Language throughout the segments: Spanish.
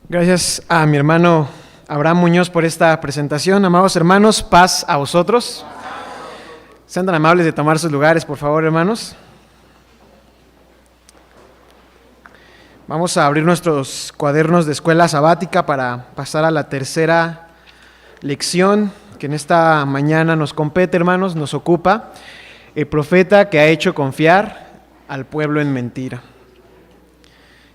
Gracias a mi hermano Abraham Muñoz por esta presentación. Amados hermanos, paz a vosotros. Sean tan amables de tomar sus lugares, por favor, hermanos. Vamos a abrir nuestros cuadernos de escuela sabática para pasar a la tercera lección que en esta mañana nos compete, hermanos, nos ocupa. El profeta que ha hecho confiar al pueblo en mentira.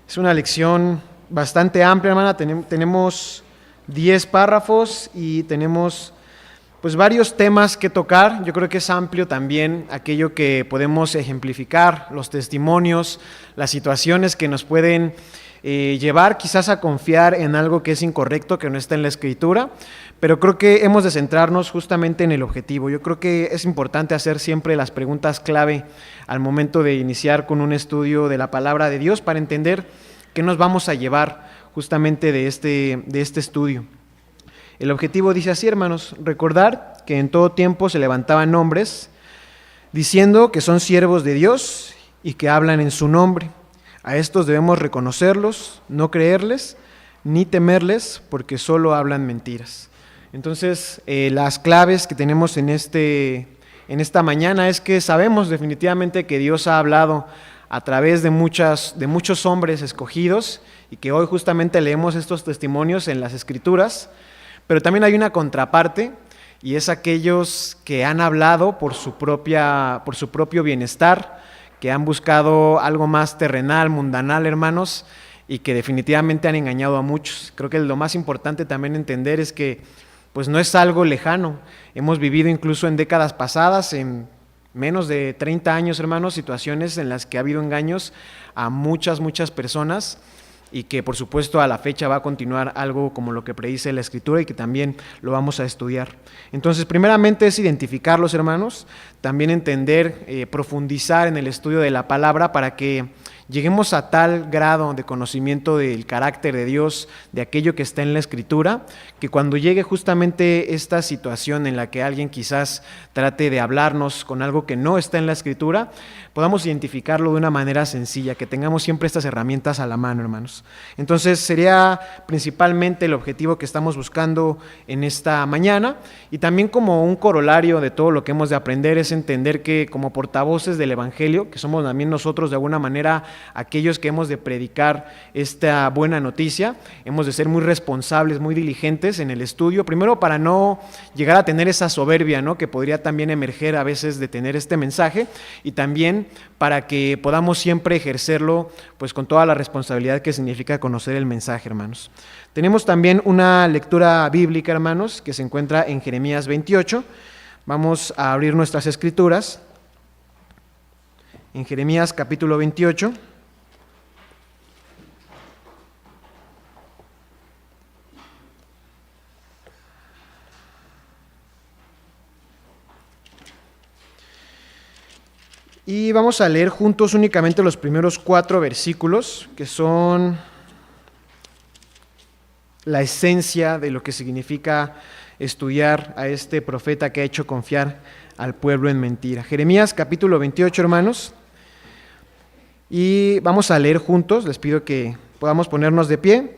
Es una lección bastante amplia, hermana. Tenemos 10 párrafos y tenemos pues varios temas que tocar. Yo creo que es amplio también aquello que podemos ejemplificar, los testimonios, las situaciones que nos pueden llevar quizás a confiar en algo que es incorrecto, que no está en la Escritura, pero creo que hemos de centrarnos justamente en el objetivo. Yo creo que es importante hacer siempre las preguntas clave al momento de iniciar con un estudio de la palabra de Dios para entender qué nos vamos a llevar justamente de este estudio. El objetivo dice así, hermanos: recordar que en todo tiempo se levantaban hombres diciendo que son siervos de Dios y que hablan en su nombre. A estos debemos reconocerlos, no creerles, ni temerles, porque solo hablan mentiras. Entonces, las claves que tenemos en esta mañana es que sabemos definitivamente que Dios ha hablado a través de muchos hombres escogidos y que hoy justamente leemos estos testimonios en las Escrituras, pero también hay una contraparte y es aquellos que han hablado por su propio bienestar, que han buscado algo más terrenal, mundanal, hermanos, y que definitivamente han engañado a muchos. Creo que lo más importante también entender es que pues no es algo lejano. Hemos vivido incluso en décadas pasadas, en menos de 30 años, hermanos, situaciones en las que ha habido engaños a muchas personas y que por supuesto a la fecha va a continuar algo como lo que predice la Escritura y que también lo vamos a estudiar. Entonces, primeramente es identificarlos, hermanos, también entender, profundizar en el estudio de la palabra para que lleguemos a tal grado de conocimiento del carácter de Dios, de aquello que está en la Escritura, que cuando llegue justamente esta situación en la que alguien quizás trate de hablarnos con algo que no está en la Escritura, podamos identificarlo de una manera sencilla, que tengamos siempre estas herramientas a la mano, hermanos. Entonces sería principalmente el objetivo que estamos buscando en esta mañana, y también como un corolario de todo lo que hemos de aprender es entender que como portavoces del Evangelio, que somos también nosotros de alguna manera aquellos que hemos de predicar esta buena noticia, hemos de ser muy responsables, muy diligentes en el estudio, primero para no llegar a tener esa soberbia, ¿no?, que podría también emerger a veces de tener este mensaje, y también para que podamos siempre ejercerlo pues con toda la responsabilidad que significa conocer el mensaje, hermanos. Tenemos también una lectura bíblica, hermanos, que se encuentra en Jeremías 28. Vamos a abrir nuestras escrituras en Jeremías capítulo 28. Y vamos a leer juntos únicamente los primeros 4 versículos, que son la esencia de lo que significa estudiar a este profeta que ha hecho confiar al pueblo en mentira. Jeremías capítulo 28, hermanos. Y vamos a leer juntos, les pido que podamos ponernos de pie,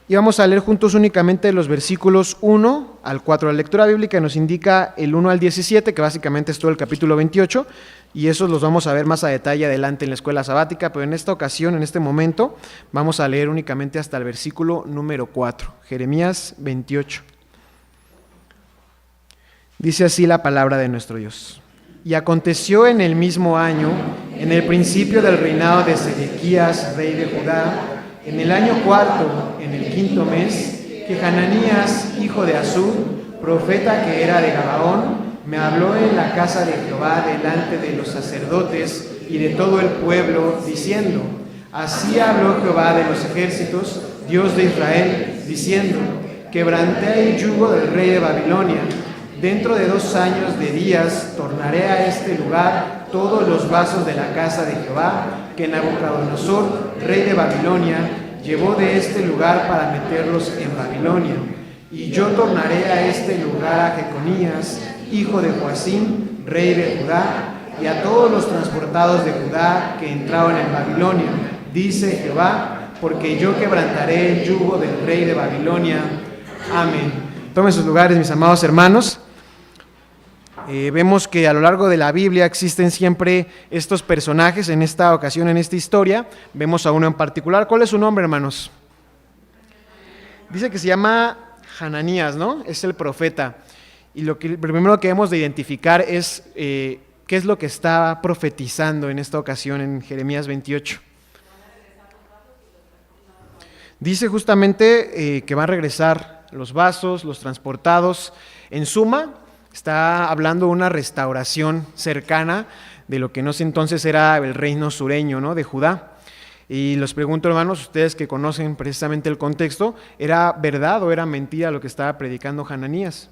y vamos a leer juntos únicamente los versículos 1 al 4. La lectura bíblica nos indica el 1 al 17, que básicamente es todo el capítulo 28, y esos los vamos a ver más a detalle adelante en la escuela sabática, pero en esta ocasión, en este momento, vamos a leer únicamente hasta el versículo número 4, Jeremías 28. Dice así la palabra de nuestro Dios. Y aconteció en el mismo año, en el principio del reinado de Sedequías, rey de Judá, en el año 4, en el 5º mes, que Hananías, hijo de Azur, profeta que era de Gabaón, me habló en la casa de Jehová delante de los sacerdotes y de todo el pueblo, diciendo: así habló Jehová de los ejércitos, Dios de Israel, diciendo: quebranté el yugo del rey de Babilonia. Dentro de 2 años de días tornaré a este lugar todos los vasos de la casa de Jehová que Nabucodonosor, rey de Babilonia, llevó de este lugar para meterlos en Babilonia. Y yo tornaré a este lugar a Jeconías, hijo de Joacim, rey de Judá, y a todos los transportados de Judá que entraban en Babilonia, dice Jehová, porque yo quebrantaré el yugo del rey de Babilonia. Amén. Tomen sus lugares, mis amados hermanos. Vemos que a lo largo de la Biblia existen siempre estos personajes. En esta ocasión, en esta historia, vemos a uno en particular. ¿Cuál es su nombre, hermanos? Dice que se llama Hananías, ¿no? Es el profeta. Y lo primero que debemos de identificar es qué es lo que está profetizando en esta ocasión en Jeremías 28. Dice justamente que va a regresar los vasos, los transportados. En suma, está hablando de una restauración cercana de lo que en ese entonces era el reino sureño, ¿no?, de Judá. Y les pregunto, hermanos, ustedes que conocen precisamente el contexto, ¿era verdad o era mentira lo que estaba predicando Hananías?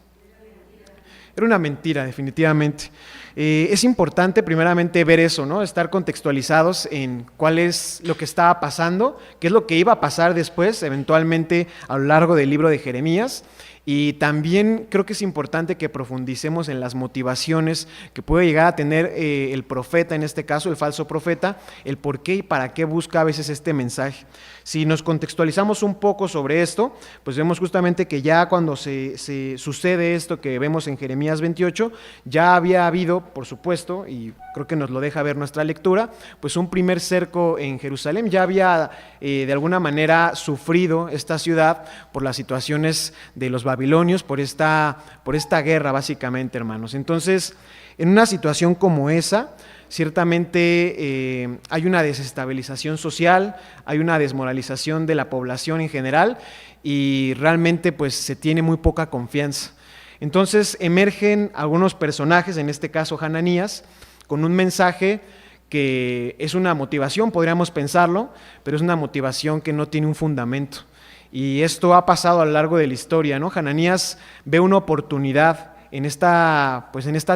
Era una mentira, definitivamente. Es importante primeramente ver eso, ¿no? Estar contextualizados en cuál es lo que estaba pasando, qué es lo que iba a pasar después, eventualmente a lo largo del libro de Jeremías. Y también creo que es importante que profundicemos en las motivaciones que puede llegar a tener el profeta, en este caso el falso profeta, el por qué y para qué busca a veces este mensaje. Si nos contextualizamos un poco sobre esto, pues vemos justamente que ya cuando se sucede esto que vemos en Jeremías 28, ya había habido, por supuesto, y creo que nos lo deja ver nuestra lectura, pues un primer cerco en Jerusalén. Ya había de alguna manera sufrido esta ciudad por las situaciones de los babilonios, por esta guerra básicamente, hermanos. Entonces, en una situación como esa, ciertamente hay una desestabilización social, hay una desmoralización de la población en general y realmente pues se tiene muy poca confianza. Entonces emergen algunos personajes, en este caso Hananías, con un mensaje que es una motivación, podríamos pensarlo, pero es una motivación que no tiene un fundamento. Y esto ha pasado a lo largo de la historia, ¿no? Hananías ve una oportunidad en esta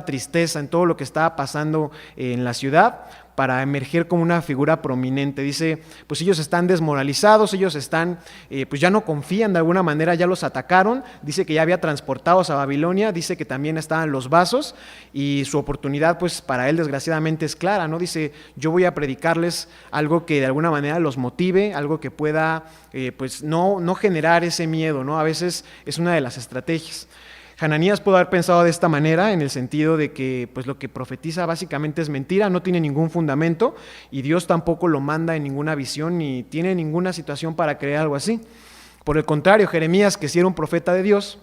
tristeza, en todo lo que estaba pasando en la ciudad, para emerger como una figura prominente. Dice, pues ellos están desmoralizados, ellos están, pues ya no confían de alguna manera, ya los atacaron, dice que ya había transportados a Babilonia, dice que también estaban los vasos, y su oportunidad pues para él desgraciadamente es clara, ¿no? Dice, yo voy a predicarles algo que de alguna manera los motive, algo que pueda pues no generar ese miedo, ¿no? A veces es una de las estrategias. Hananías pudo haber pensado de esta manera, en el sentido de que pues lo que profetiza básicamente es mentira, no tiene ningún fundamento, y Dios tampoco lo manda en ninguna visión ni tiene ninguna situación para creer algo así. Por el contrario, Jeremías, que sí era un profeta de Dios,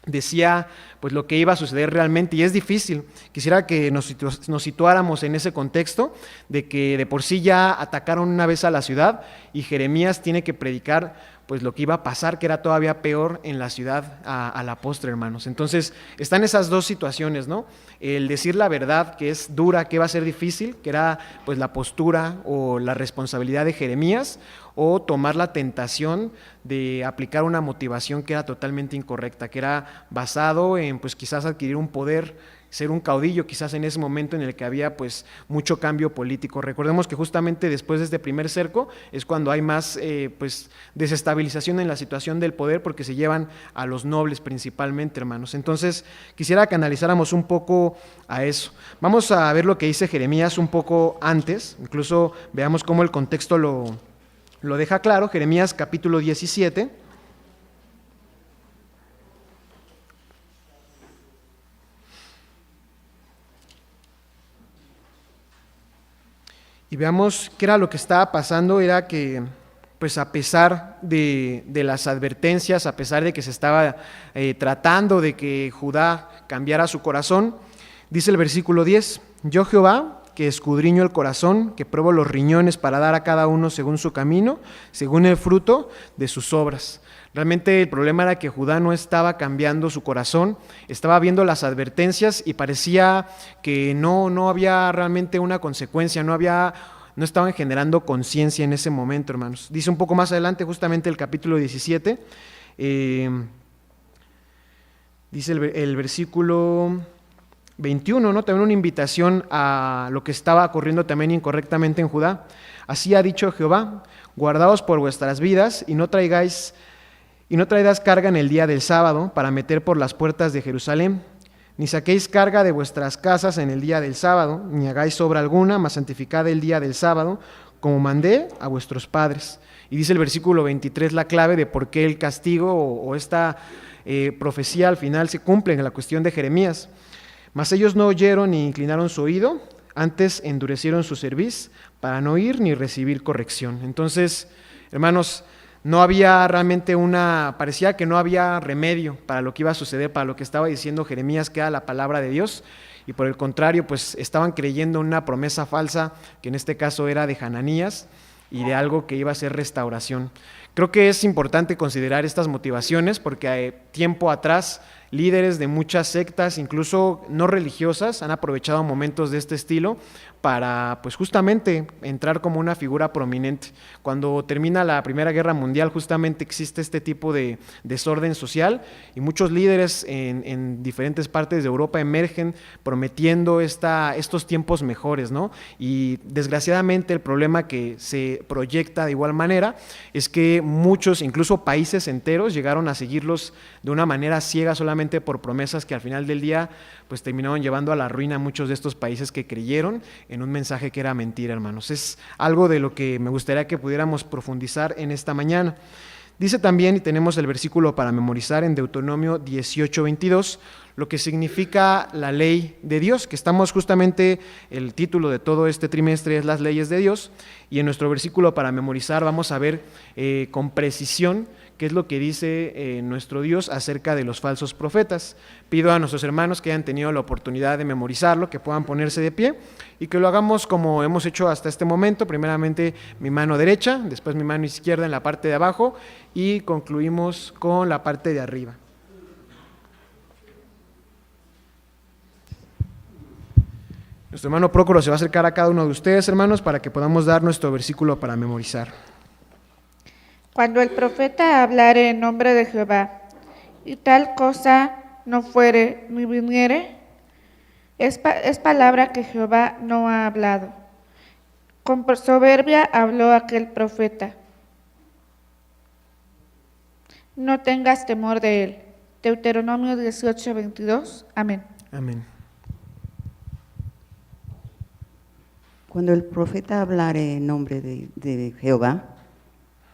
decía pues lo que iba a suceder realmente, y es difícil. Quisiera que nos situáramos en ese contexto de que de por sí ya atacaron una vez a la ciudad y Jeremías tiene que predicar pues lo que iba a pasar, que era todavía peor en la ciudad a la postre, hermanos. Entonces están esas dos situaciones, ¿no? El decir la verdad, que es dura, que va a ser difícil, que era pues la postura o la responsabilidad de Jeremías, o tomar la tentación de aplicar una motivación que era totalmente incorrecta, que era basado en pues quizás adquirir un poder, ser un caudillo, quizás en ese momento en el que había pues mucho cambio político. Recordemos que justamente después de este primer cerco es cuando hay más pues desestabilización en la situación del poder, porque se llevan a los nobles principalmente, hermanos. Entonces quisiera que analizáramos un poco a eso. Vamos a ver lo que dice Jeremías un poco antes, incluso veamos cómo el contexto lo deja claro. Jeremías capítulo 17. Y veamos qué era lo que estaba pasando. Era que, pues a pesar de las advertencias, a pesar de que se estaba tratando de que Judá cambiara su corazón, dice el versículo 10, yo Jehová, que escudriño el corazón, que pruebo los riñones para dar a cada uno según su camino, según el fruto de sus obras. Realmente el problema era que Judá no estaba cambiando su corazón, estaba viendo las advertencias y parecía que no había realmente una consecuencia, no estaban generando conciencia en ese momento, hermanos. Dice un poco más adelante, justamente el capítulo 17, dice el versículo 21, ¿no? También una invitación a lo que estaba ocurriendo también incorrectamente en Judá. Así ha dicho Jehová, guardaos por vuestras vidas y no traigáis carga en el día del sábado para meter por las puertas de Jerusalén, ni saquéis carga de vuestras casas en el día del sábado, ni hagáis obra alguna, mas santificad el día del sábado como mandé a vuestros padres. Y dice el versículo 23 la clave de por qué el castigo o esta profecía al final se cumple en la cuestión de Jeremías. Mas ellos no oyeron ni inclinaron su oído, antes endurecieron su cerviz para no oír ni recibir corrección. Entonces, hermanos, no había realmente parecía que no había remedio para lo que iba a suceder, para lo que estaba diciendo Jeremías, que era la palabra de Dios, y por el contrario, pues estaban creyendo en una promesa falsa, que en este caso era de Hananías, y de algo que iba a ser restauración. Creo que es importante considerar estas motivaciones porque tiempo atrás líderes de muchas sectas, incluso no religiosas, han aprovechado momentos de este estilo para, pues justamente, entrar como una figura prominente. Cuando termina la Primera Guerra Mundial, justamente existe este tipo de desorden social y muchos líderes en diferentes partes de Europa emergen prometiendo estos tiempos mejores, ¿no? Y desgraciadamente el problema que se proyecta de igual manera es que muchos, incluso países enteros, llegaron a seguirlos de una manera ciega solamente por promesas que al final del día pues terminaron llevando a la ruina a muchos de estos países que creyeron en un mensaje que era mentira, hermanos. Es algo de lo que me gustaría que pudiéramos profundizar en esta mañana. Dice también, y tenemos el versículo para memorizar en Deuteronomio 18:22, lo que significa la ley de Dios, que estamos justamente, el título de todo este trimestre es las leyes de Dios, y en nuestro versículo para memorizar vamos a ver con precisión qué es lo que dice nuestro Dios acerca de los falsos profetas. Pido a nuestros hermanos que hayan tenido la oportunidad de memorizarlo, que puedan ponerse de pie y que lo hagamos como hemos hecho hasta este momento, primeramente mi mano derecha, después mi mano izquierda en la parte de abajo y concluimos con la parte de arriba. Nuestro hermano Prócoro se va a acercar a cada uno de ustedes, hermanos, para que podamos dar nuestro versículo para memorizar. Cuando el profeta hablare en nombre de Jehová, y tal cosa no fuere ni viniere, es palabra que Jehová no ha hablado. Con soberbia habló aquel profeta. No tengas temor de él. Deuteronomio 18:22. Amén. Amén. Cuando el profeta hablare en nombre de Jehová,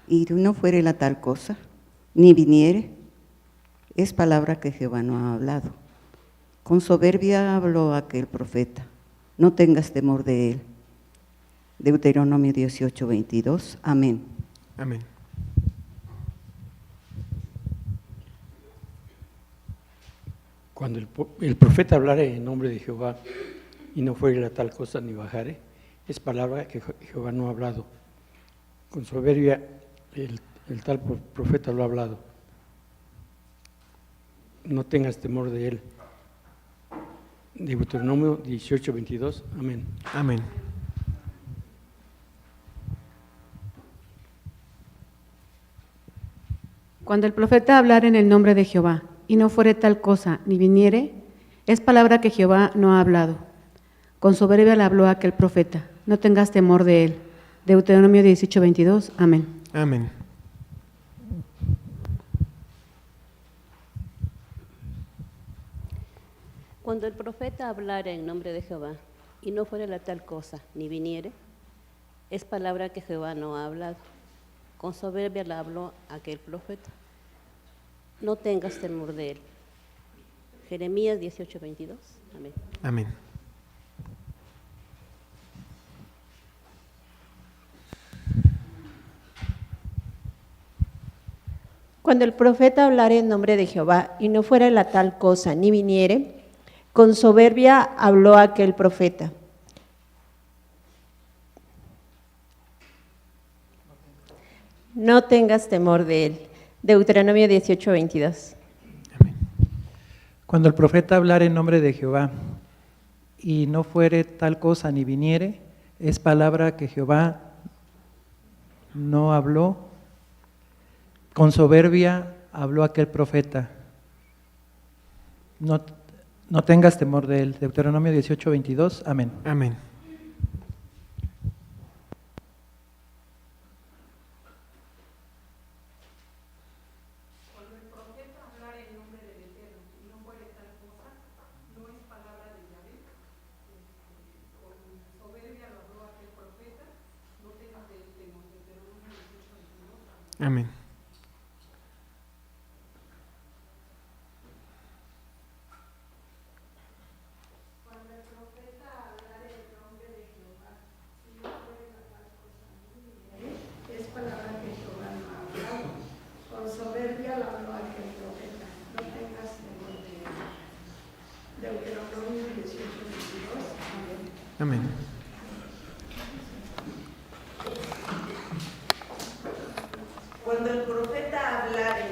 y no fuere la tal cosa, ni viniere, es palabra que Jehová no ha hablado. Con soberbia habló aquel profeta, no tengas temor de él. Deuteronomio 18:22. Amén. Amén. Cuando el profeta hablare en nombre de Jehová y no fuere la tal cosa ni bajare, es palabra que Jehová no ha hablado. Con soberbia el tal profeta lo ha hablado. No tengas temor de él. Deuteronomio 18:22. Amén. Amén. Cuando el profeta hablare en el nombre de Jehová, y no fuere tal cosa, ni viniere, es palabra que Jehová no ha hablado. Con soberbia le habló aquel profeta, no tengas temor de él. Deuteronomio 18:22. Amén. Amén. Cuando el profeta hablare en nombre de Jehová, y no fuere la tal cosa, ni viniere, es palabra que Jehová no ha hablado. Con soberbia le habló aquel profeta. No tengas temor de él. Jeremías 18:22. Amén. Amén. Cuando el profeta hablare en nombre de Jehová, y no fuera la tal cosa, ni viniere, con soberbia habló aquel profeta. No tengas temor de él. Deuteronomio 18:22. Cuando el profeta hablare en nombre de Jehová, y no fuere tal cosa ni viniere, es palabra que Jehová no habló. Con soberbia habló aquel profeta. No tengas temor de él. Deuteronomio 18:22. Amén. Amén. Amén. Es palabra que Jehová no ha hablado. Con soberbia la habló aquel profeta. No tengas temor de él. Deuteronomio 18:22. Amén. Amén. Cuando el profeta hablare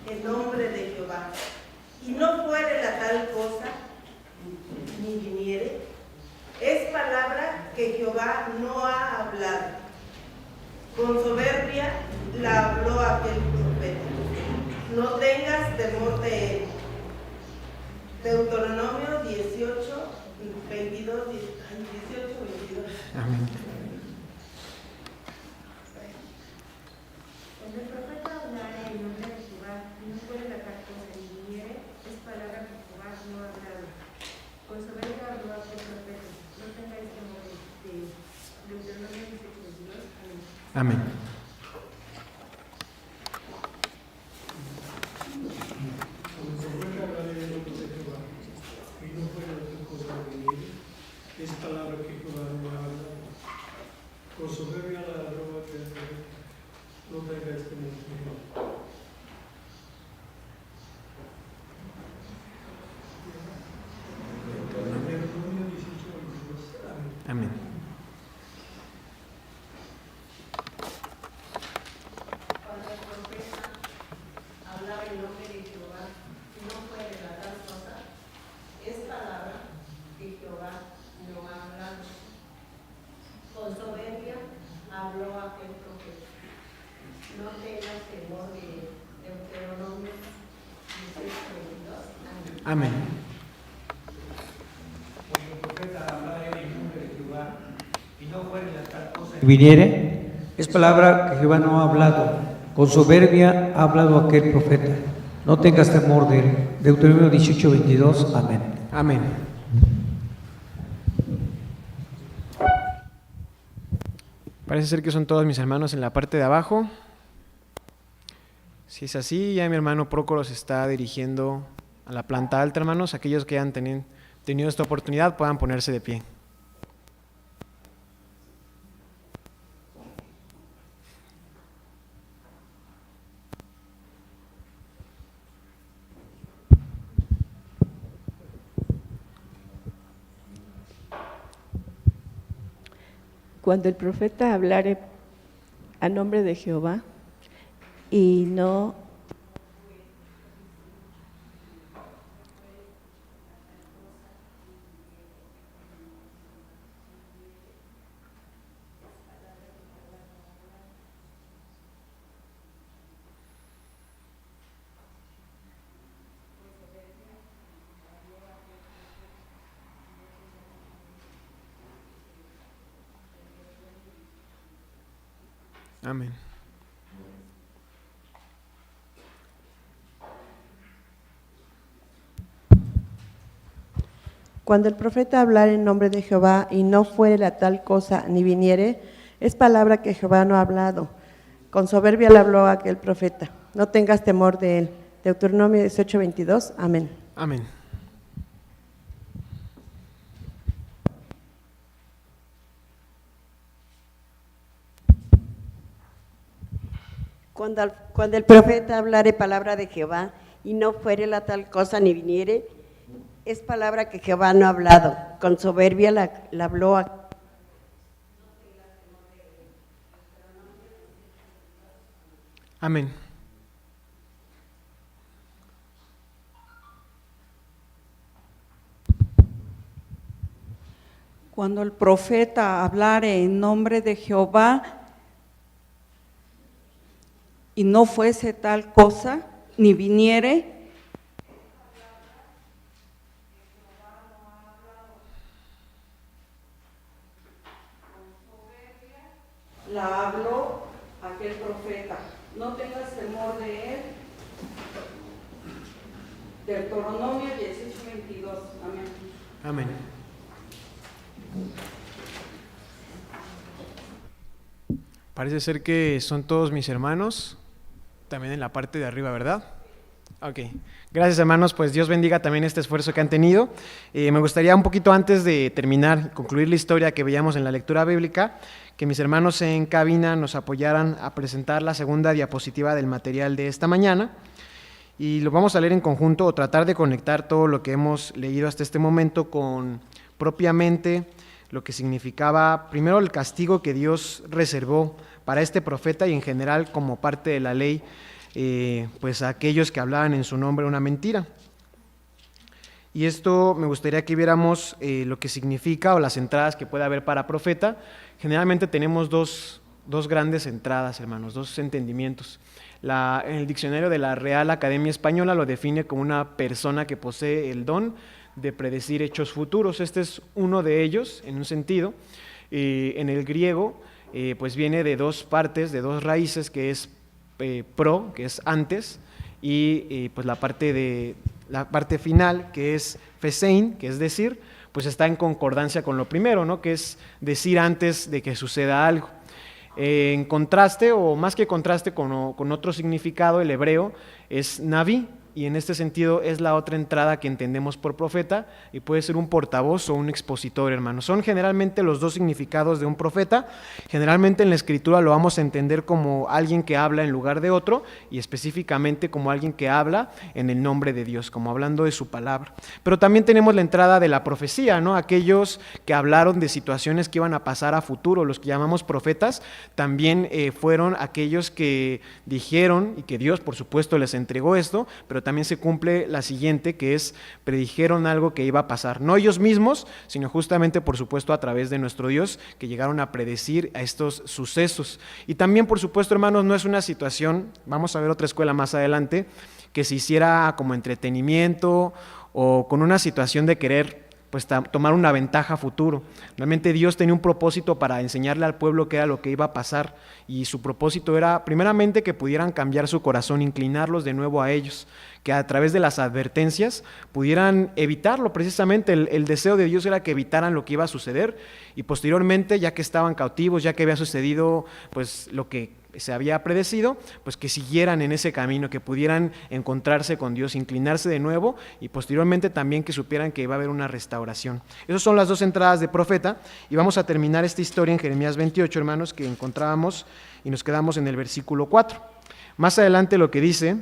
en nombre de Jehová, y no fuere la tal cosa, ni viniere, es palabra que Jehová no ha hablado. Con soberbia la habló aquel profeta. No tengas temor de él. Deuteronomio 18, 22, 18, 22. Amén. Cuando el profeta hablare en nombre de Jehová y no fuere la tal cosa ni viniere, es palabra que Jehová no ha hablado. Con soberbia habló aquel profeta. No tengáis temor de él. Deuteronomio 18:22. Amén. Amén. Es palabra que Jehová no ha hablado. Con soberbia la habló aquel profeta. No tengáis temor de él. Deuteronomio 18:22. Amén. Amén. Cuando el profeta hablaba en nombre de Jehová y no fuere la tal cosa, es palabra que Jehová no ha hablado. Con soberbia habló aquel profeta. No tengas temor de él. Deuteronomio 18:22. Amén. Amén. Cuando el profeta hablare en nombre de Jehová y no fuere la tal cosa que viniere, es palabra que Jehová no ha hablado. Con soberbia ha hablado aquel profeta. No tengas temor de él. Deuteronomio 18:22. Amén. Amén. Parece ser que son todos mis hermanos en la parte de abajo. Si es así, ya mi hermano Prócoro se está dirigiendo a la planta alta, hermanos. Aquellos que hayan tenido esta oportunidad puedan ponerse de pie. Cuando el profeta hablare a nombre de Jehová y no Amén. Cuando el profeta hablare en nombre de Jehová y no fuere la tal cosa ni viniere, es palabra que Jehová no ha hablado. Con soberbia le habló aquel profeta. No tengas temor de él. Deuteronomio 18:22. Amén. Amén. Cuando el profeta hablare palabra de Jehová y no fuere la tal cosa ni viniere, es palabra que Jehová no ha hablado. Con soberbia la habló a... Amén. Cuando el profeta hablare en nombre de Jehová y no fuese tal cosa, ni viniere, la habló aquel profeta. No tengas temor de él. Deuteronomio 18:22. Amén. Amén. Parece ser que son todos mis hermanos, también en la parte de arriba, ¿verdad? Ok, gracias hermanos, pues Dios bendiga también este esfuerzo que han tenido. Me gustaría un poquito antes de terminar, concluir la historia que veíamos en la lectura bíblica, que mis hermanos en cabina nos apoyaran a presentar la segunda diapositiva del material de esta mañana y lo vamos a leer en conjunto o tratar de conectar todo lo que hemos leído hasta este momento con propiamente lo que significaba primero el castigo que Dios reservó para este profeta y en general como parte de la ley, pues a aquellos que hablaban en su nombre una mentira. Y esto me gustaría que viéramos lo que significa o las entradas que puede haber para profeta. Generalmente tenemos dos grandes entradas, hermanos, dos entendimientos. En el diccionario de la Real Academia Española lo define como una persona que posee el don de predecir hechos futuros. Este es uno de ellos, en un sentido. En el griego, pues viene de dos partes, de dos raíces, que es pro, que es antes, y pues la parte final, que es fesein, que es decir, pues está en concordancia con lo primero, ¿no? Que es decir antes de que suceda algo. En contraste, o más que contraste con otro significado, el hebreo es naví, y en este sentido es la otra entrada que entendemos por profeta, y puede ser un portavoz o un expositor, hermanos. Son generalmente los dos significados de un profeta. Generalmente en la Escritura lo vamos a entender como alguien que habla en lugar de otro, y específicamente como alguien que habla en el nombre de Dios, como hablando de su palabra. Pero también tenemos la entrada de la profecía, ¿no? Aquellos que hablaron de situaciones que iban a pasar a futuro, los que llamamos profetas, también fueron aquellos que dijeron, y que Dios por supuesto les entregó esto, pero también se cumple la siguiente, que es predijeron algo que iba a pasar, no ellos mismos, sino justamente por supuesto a través de nuestro Dios, que llegaron a predecir a estos sucesos. Y también por supuesto, hermanos, no es una situación, vamos a ver otra escuela más adelante, que se hiciera como entretenimiento o con una situación de querer pues tomar una ventaja a futuro. Realmente Dios tenía un propósito para enseñarle al pueblo qué era lo que iba a pasar, y su propósito era primeramente que pudieran cambiar su corazón, inclinarlos de nuevo a ellos, que a través de las advertencias pudieran evitarlo. Precisamente el deseo de Dios era que evitaran lo que iba a suceder, y posteriormente, ya que estaban cautivos, ya que había sucedido pues lo que se había predecido, pues que siguieran en ese camino, que pudieran encontrarse con Dios, inclinarse de nuevo, y posteriormente también que supieran que iba a haber una restauración. Esas son las dos entradas de profeta, y vamos a terminar esta historia en Jeremías 28, hermanos, que encontrábamos y nos quedamos en el versículo 4. Más adelante lo que dice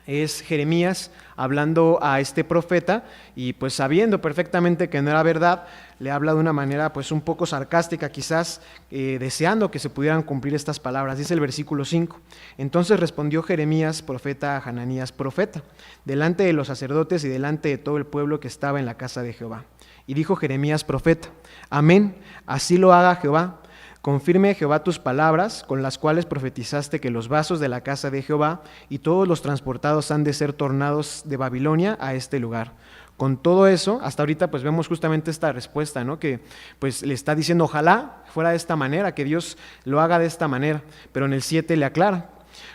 es Jeremías hablando a este profeta, y pues sabiendo perfectamente que no era verdad, le habla de una manera pues un poco sarcástica quizás, deseando que se pudieran cumplir estas palabras. Dice el versículo 5, entonces respondió Jeremías profeta a Hananías profeta, delante de los sacerdotes y delante de todo el pueblo que estaba en la casa de Jehová. Y dijo Jeremías profeta, amén, así lo haga Jehová. Confirme Jehová tus palabras, con las cuales profetizaste que los vasos de la casa de Jehová y todos los transportados han de ser tornados de Babilonia a este lugar. Con todo eso, hasta ahorita pues vemos justamente esta respuesta, ¿no? Que pues le está diciendo ojalá fuera de esta manera, que Dios lo haga de esta manera, pero en el 7 le aclara.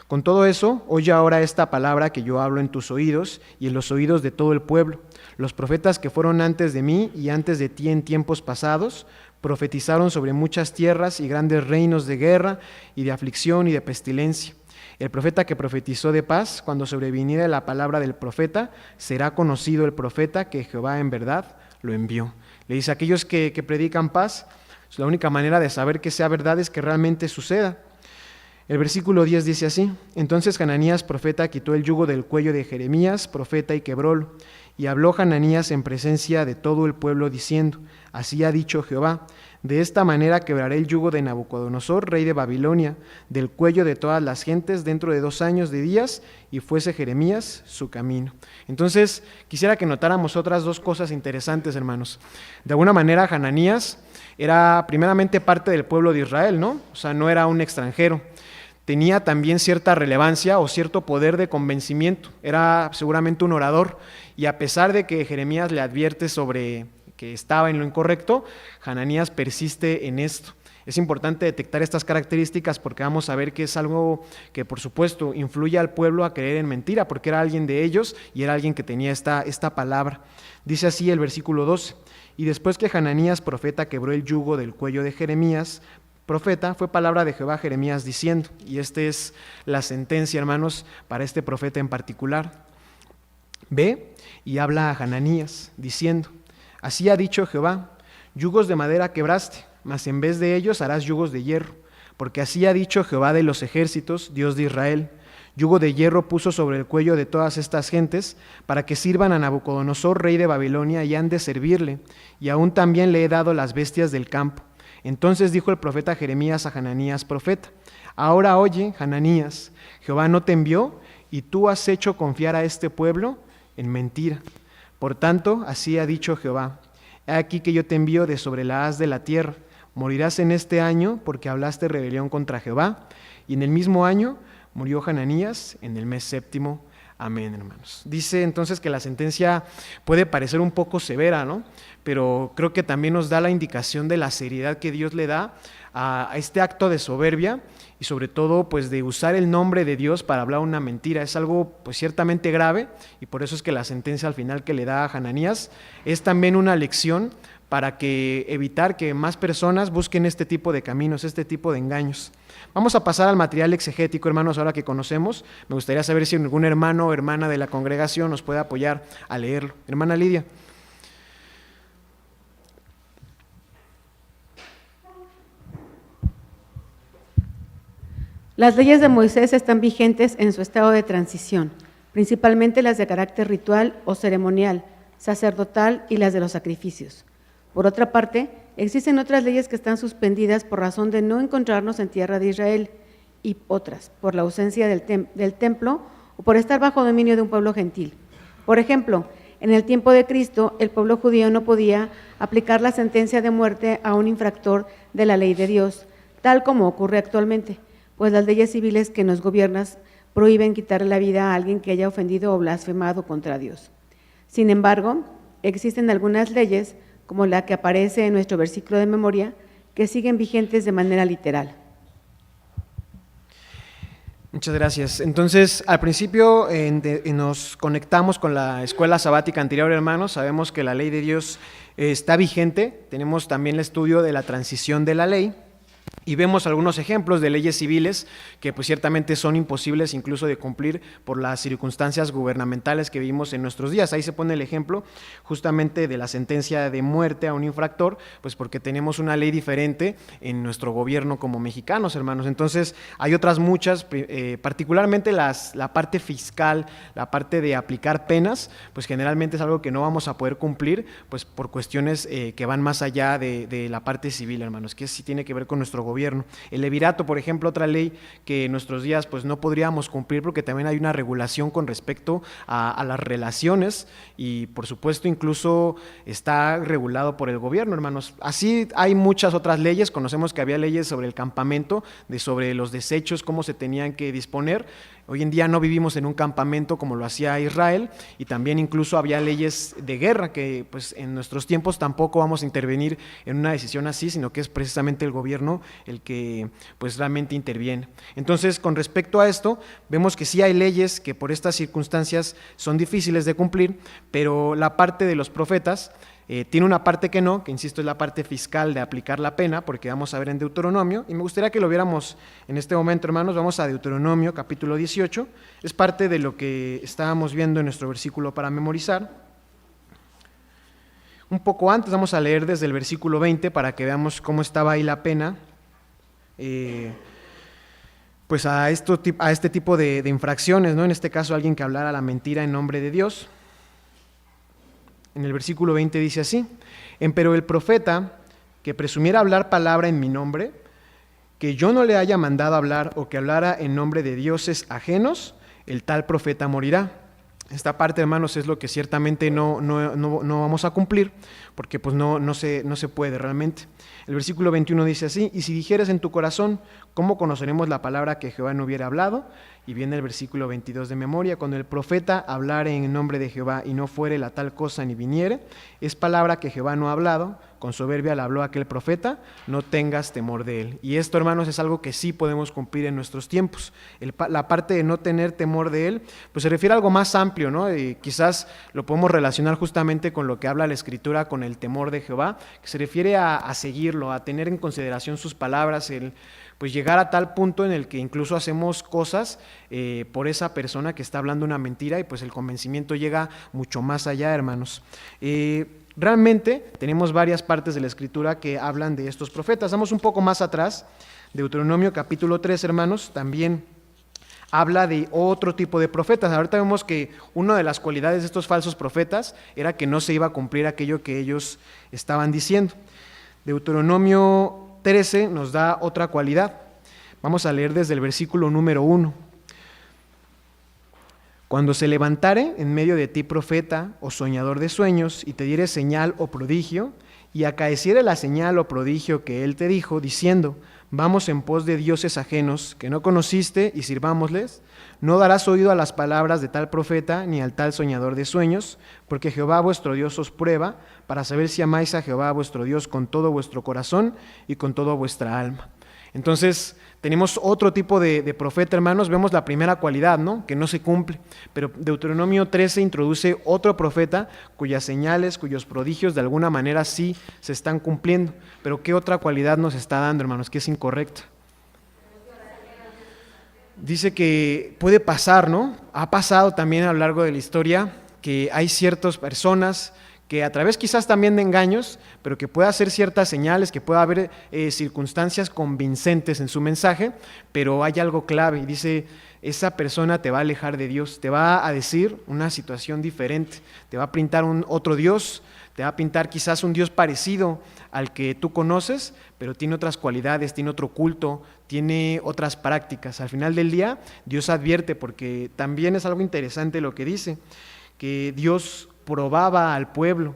Con todo eso, oye ahora esta palabra que yo hablo en tus oídos y en los oídos de todo el pueblo. Los profetas que fueron antes de mí y antes de ti en tiempos pasados, profetizaron sobre muchas tierras y grandes reinos de guerra y de aflicción y de pestilencia. El profeta que profetizó de paz, cuando sobreviniera la palabra del profeta, será conocido el profeta que Jehová en verdad lo envió. Le dice a aquellos que predican paz, la única manera de saber que sea verdad es que realmente suceda. El versículo 10 dice así, entonces Hananías profeta quitó el yugo del cuello de Jeremías profeta y quebrólo. Y habló Hananías en presencia de todo el pueblo diciendo, así ha dicho Jehová, de esta manera quebraré el yugo de Nabucodonosor, rey de Babilonia, del cuello de todas las gentes dentro de 2 años de días, y fuese Jeremías su camino. Entonces, quisiera que notáramos otras 2 cosas interesantes, hermanos. De alguna manera, Hananías era primeramente parte del pueblo de Israel, ¿no? O sea, no era un extranjero. Tenía también cierta relevancia o cierto poder de convencimiento, era seguramente un orador, y a pesar de que Jeremías le advierte sobre que estaba en lo incorrecto, Hananías persiste en esto. Es importante detectar estas características porque vamos a ver que es algo que por supuesto influye al pueblo a creer en mentira, porque era alguien de ellos y era alguien que tenía esta palabra. Dice así el versículo 12, y después que Hananías profeta quebró el yugo del cuello de Jeremías, profeta, fue palabra de Jehová a Jeremías diciendo, y esta es la sentencia, hermanos, para este profeta en particular. Ve y habla a Hananías, diciendo, así ha dicho Jehová, yugos de madera quebraste, mas en vez de ellos harás yugos de hierro, porque así ha dicho Jehová de los ejércitos, Dios de Israel, yugo de hierro puso sobre el cuello de todas estas gentes, para que sirvan a Nabucodonosor, rey de Babilonia, y han de servirle, y aún también le he dado las bestias del campo. Entonces dijo el profeta Jeremías a Hananías profeta, ahora oye, Hananías, Jehová no te envió, y tú has hecho confiar a este pueblo en mentira. Por tanto, así ha dicho Jehová, he aquí que yo te envío de sobre la haz de la tierra, morirás en este año porque hablaste rebelión contra Jehová, y en el mismo año murió Hananías en el mes séptimo. Amén, hermanos. Dice entonces que la sentencia puede parecer un poco severa, ¿no? Pero creo que también nos da la indicación de la seriedad que Dios le da a este acto de soberbia y sobre todo pues de usar el nombre de Dios para hablar una mentira. Es algo pues ciertamente grave y por eso es que la sentencia al final que le da a Hananías es también una lección para que evitar que más personas busquen este tipo de caminos, este tipo de engaños. Vamos a pasar al material exegético, hermanos, ahora que conocemos. Me gustaría saber si algún hermano o hermana de la congregación nos puede apoyar a leerlo. Hermana Lidia. Las leyes de Moisés están vigentes en su estado de transición, principalmente las de carácter ritual o ceremonial, sacerdotal y las de los sacrificios. Por otra parte, existen otras leyes que están suspendidas por razón de no encontrarnos en tierra de Israel y otras por la ausencia del templo o por estar bajo dominio de un pueblo gentil. Por ejemplo, en el tiempo de Cristo, el pueblo judío no podía aplicar la sentencia de muerte a un infractor de la ley de Dios, tal como ocurre actualmente, pues las leyes civiles que nos gobiernan prohíben quitarle la vida a alguien que haya ofendido o blasfemado contra Dios. Sin embargo, existen algunas leyes, como la que aparece en nuestro versículo de memoria, que siguen vigentes de manera literal. Muchas gracias. Entonces, al principio nos conectamos con la escuela sabática anterior, hermanos. Sabemos que la ley de Dios está vigente. Tenemos también el estudio de la transición de la ley. Y vemos algunos ejemplos de leyes civiles que pues ciertamente son imposibles incluso de cumplir por las circunstancias gubernamentales que vivimos en nuestros días. Ahí se pone el ejemplo justamente de la sentencia de muerte a un infractor, pues porque tenemos una ley diferente en nuestro gobierno como mexicanos, hermanos. Entonces hay otras muchas, particularmente la parte fiscal, la parte de aplicar penas, pues generalmente es algo que no vamos a poder cumplir pues por cuestiones que van más allá de la parte civil, hermanos, que sí tiene que ver con nuestro gobierno. El levirato, por ejemplo, otra ley que en nuestros días pues no podríamos cumplir porque también hay una regulación con respecto a las relaciones y por supuesto incluso está regulado por el gobierno, hermanos. Así hay muchas otras leyes. Conocemos que había leyes sobre el campamento, sobre los desechos, cómo se tenían que disponer. Hoy en día no vivimos en un campamento como lo hacía Israel y también incluso había leyes de guerra que pues en nuestros tiempos tampoco vamos a intervenir en una decisión así, sino que es precisamente el gobierno el que pues realmente interviene. Entonces, con respecto a esto, vemos que sí hay leyes que por estas circunstancias son difíciles de cumplir, pero la parte de los profetas tiene una parte que no, que insisto es la parte fiscal de aplicar la pena, porque vamos a ver en Deuteronomio, y me gustaría que lo viéramos en este momento, hermanos. Vamos a Deuteronomio capítulo 18, es parte de lo que estábamos viendo en nuestro versículo para memorizar. Un poco antes vamos a leer desde el versículo 20 para que veamos cómo estaba ahí la pena, pues a este tipo de infracciones, ¿no? En este caso alguien que hablara la mentira en nombre de Dios. En el versículo 20 dice así: Empero el profeta que presumiera hablar palabra en mi nombre, que yo no le haya mandado hablar o que hablara en nombre de dioses ajenos, el tal profeta morirá. Esta parte, hermanos, es lo que ciertamente no vamos a cumplir, porque pues no se puede realmente. El versículo 21 dice así: y si dijeres en tu corazón, ¿cómo conoceremos la palabra que Jehová no hubiera hablado? Y viene el versículo 22 de memoria: cuando el profeta hablare en nombre de Jehová y no fuere la tal cosa ni viniere, es palabra que Jehová no ha hablado, con soberbia le habló a aquel profeta, no tengas temor de él. Y esto, hermanos, es algo que sí podemos cumplir en nuestros tiempos. La parte de no tener temor de él, pues se refiere a algo más amplio, ¿no? Y quizás lo podemos relacionar justamente con lo que habla la Escritura, con el temor de Jehová, que se refiere a seguirlo, a tener en consideración sus palabras, pues llegar a tal punto en el que incluso hacemos cosas por esa persona que está hablando una mentira, y pues el convencimiento llega mucho más allá, hermanos. Realmente tenemos varias partes de la Escritura que hablan de estos profetas. Vamos un poco más atrás, Deuteronomio capítulo 3, hermanos, también habla de otro tipo de profetas. Ahorita vemos que una de las cualidades de estos falsos profetas era que no se iba a cumplir aquello que ellos estaban diciendo. Deuteronomio 13 nos da otra cualidad. Vamos a leer desde el versículo número 1. Cuando se levantare en medio de ti profeta o soñador de sueños y te diere señal o prodigio, y acaeciere la señal o prodigio que él te dijo, diciendo, vamos en pos de dioses ajenos que no conociste y sirvámosles, no darás oído a las palabras de tal profeta ni al tal soñador de sueños, porque Jehová vuestro Dios os prueba para saber si amáis a Jehová vuestro Dios con todo vuestro corazón y con toda vuestra alma. Entonces, tenemos otro tipo de profeta, hermanos. Vemos la primera cualidad, ¿no? Que no se cumple. Pero Deuteronomio 13 introduce otro profeta cuyas señales, cuyos prodigios de alguna manera sí se están cumpliendo. Pero ¿qué otra cualidad nos está dando, hermanos? Que es incorrecta. Dice que puede pasar, ¿no? Ha pasado también a lo largo de la historia que hay ciertas personas que a través quizás también de engaños, pero que pueda hacer ciertas señales, que pueda haber circunstancias convincentes en su mensaje, pero hay algo clave y dice, esa persona te va a alejar de Dios, te va a decir una situación diferente, te va a pintar otro Dios, te va a pintar quizás un Dios parecido al que tú conoces, pero tiene otras cualidades, tiene otro culto, tiene otras prácticas. Al final del día, Dios advierte, porque también es algo interesante lo que dice, que Dios probaba al pueblo.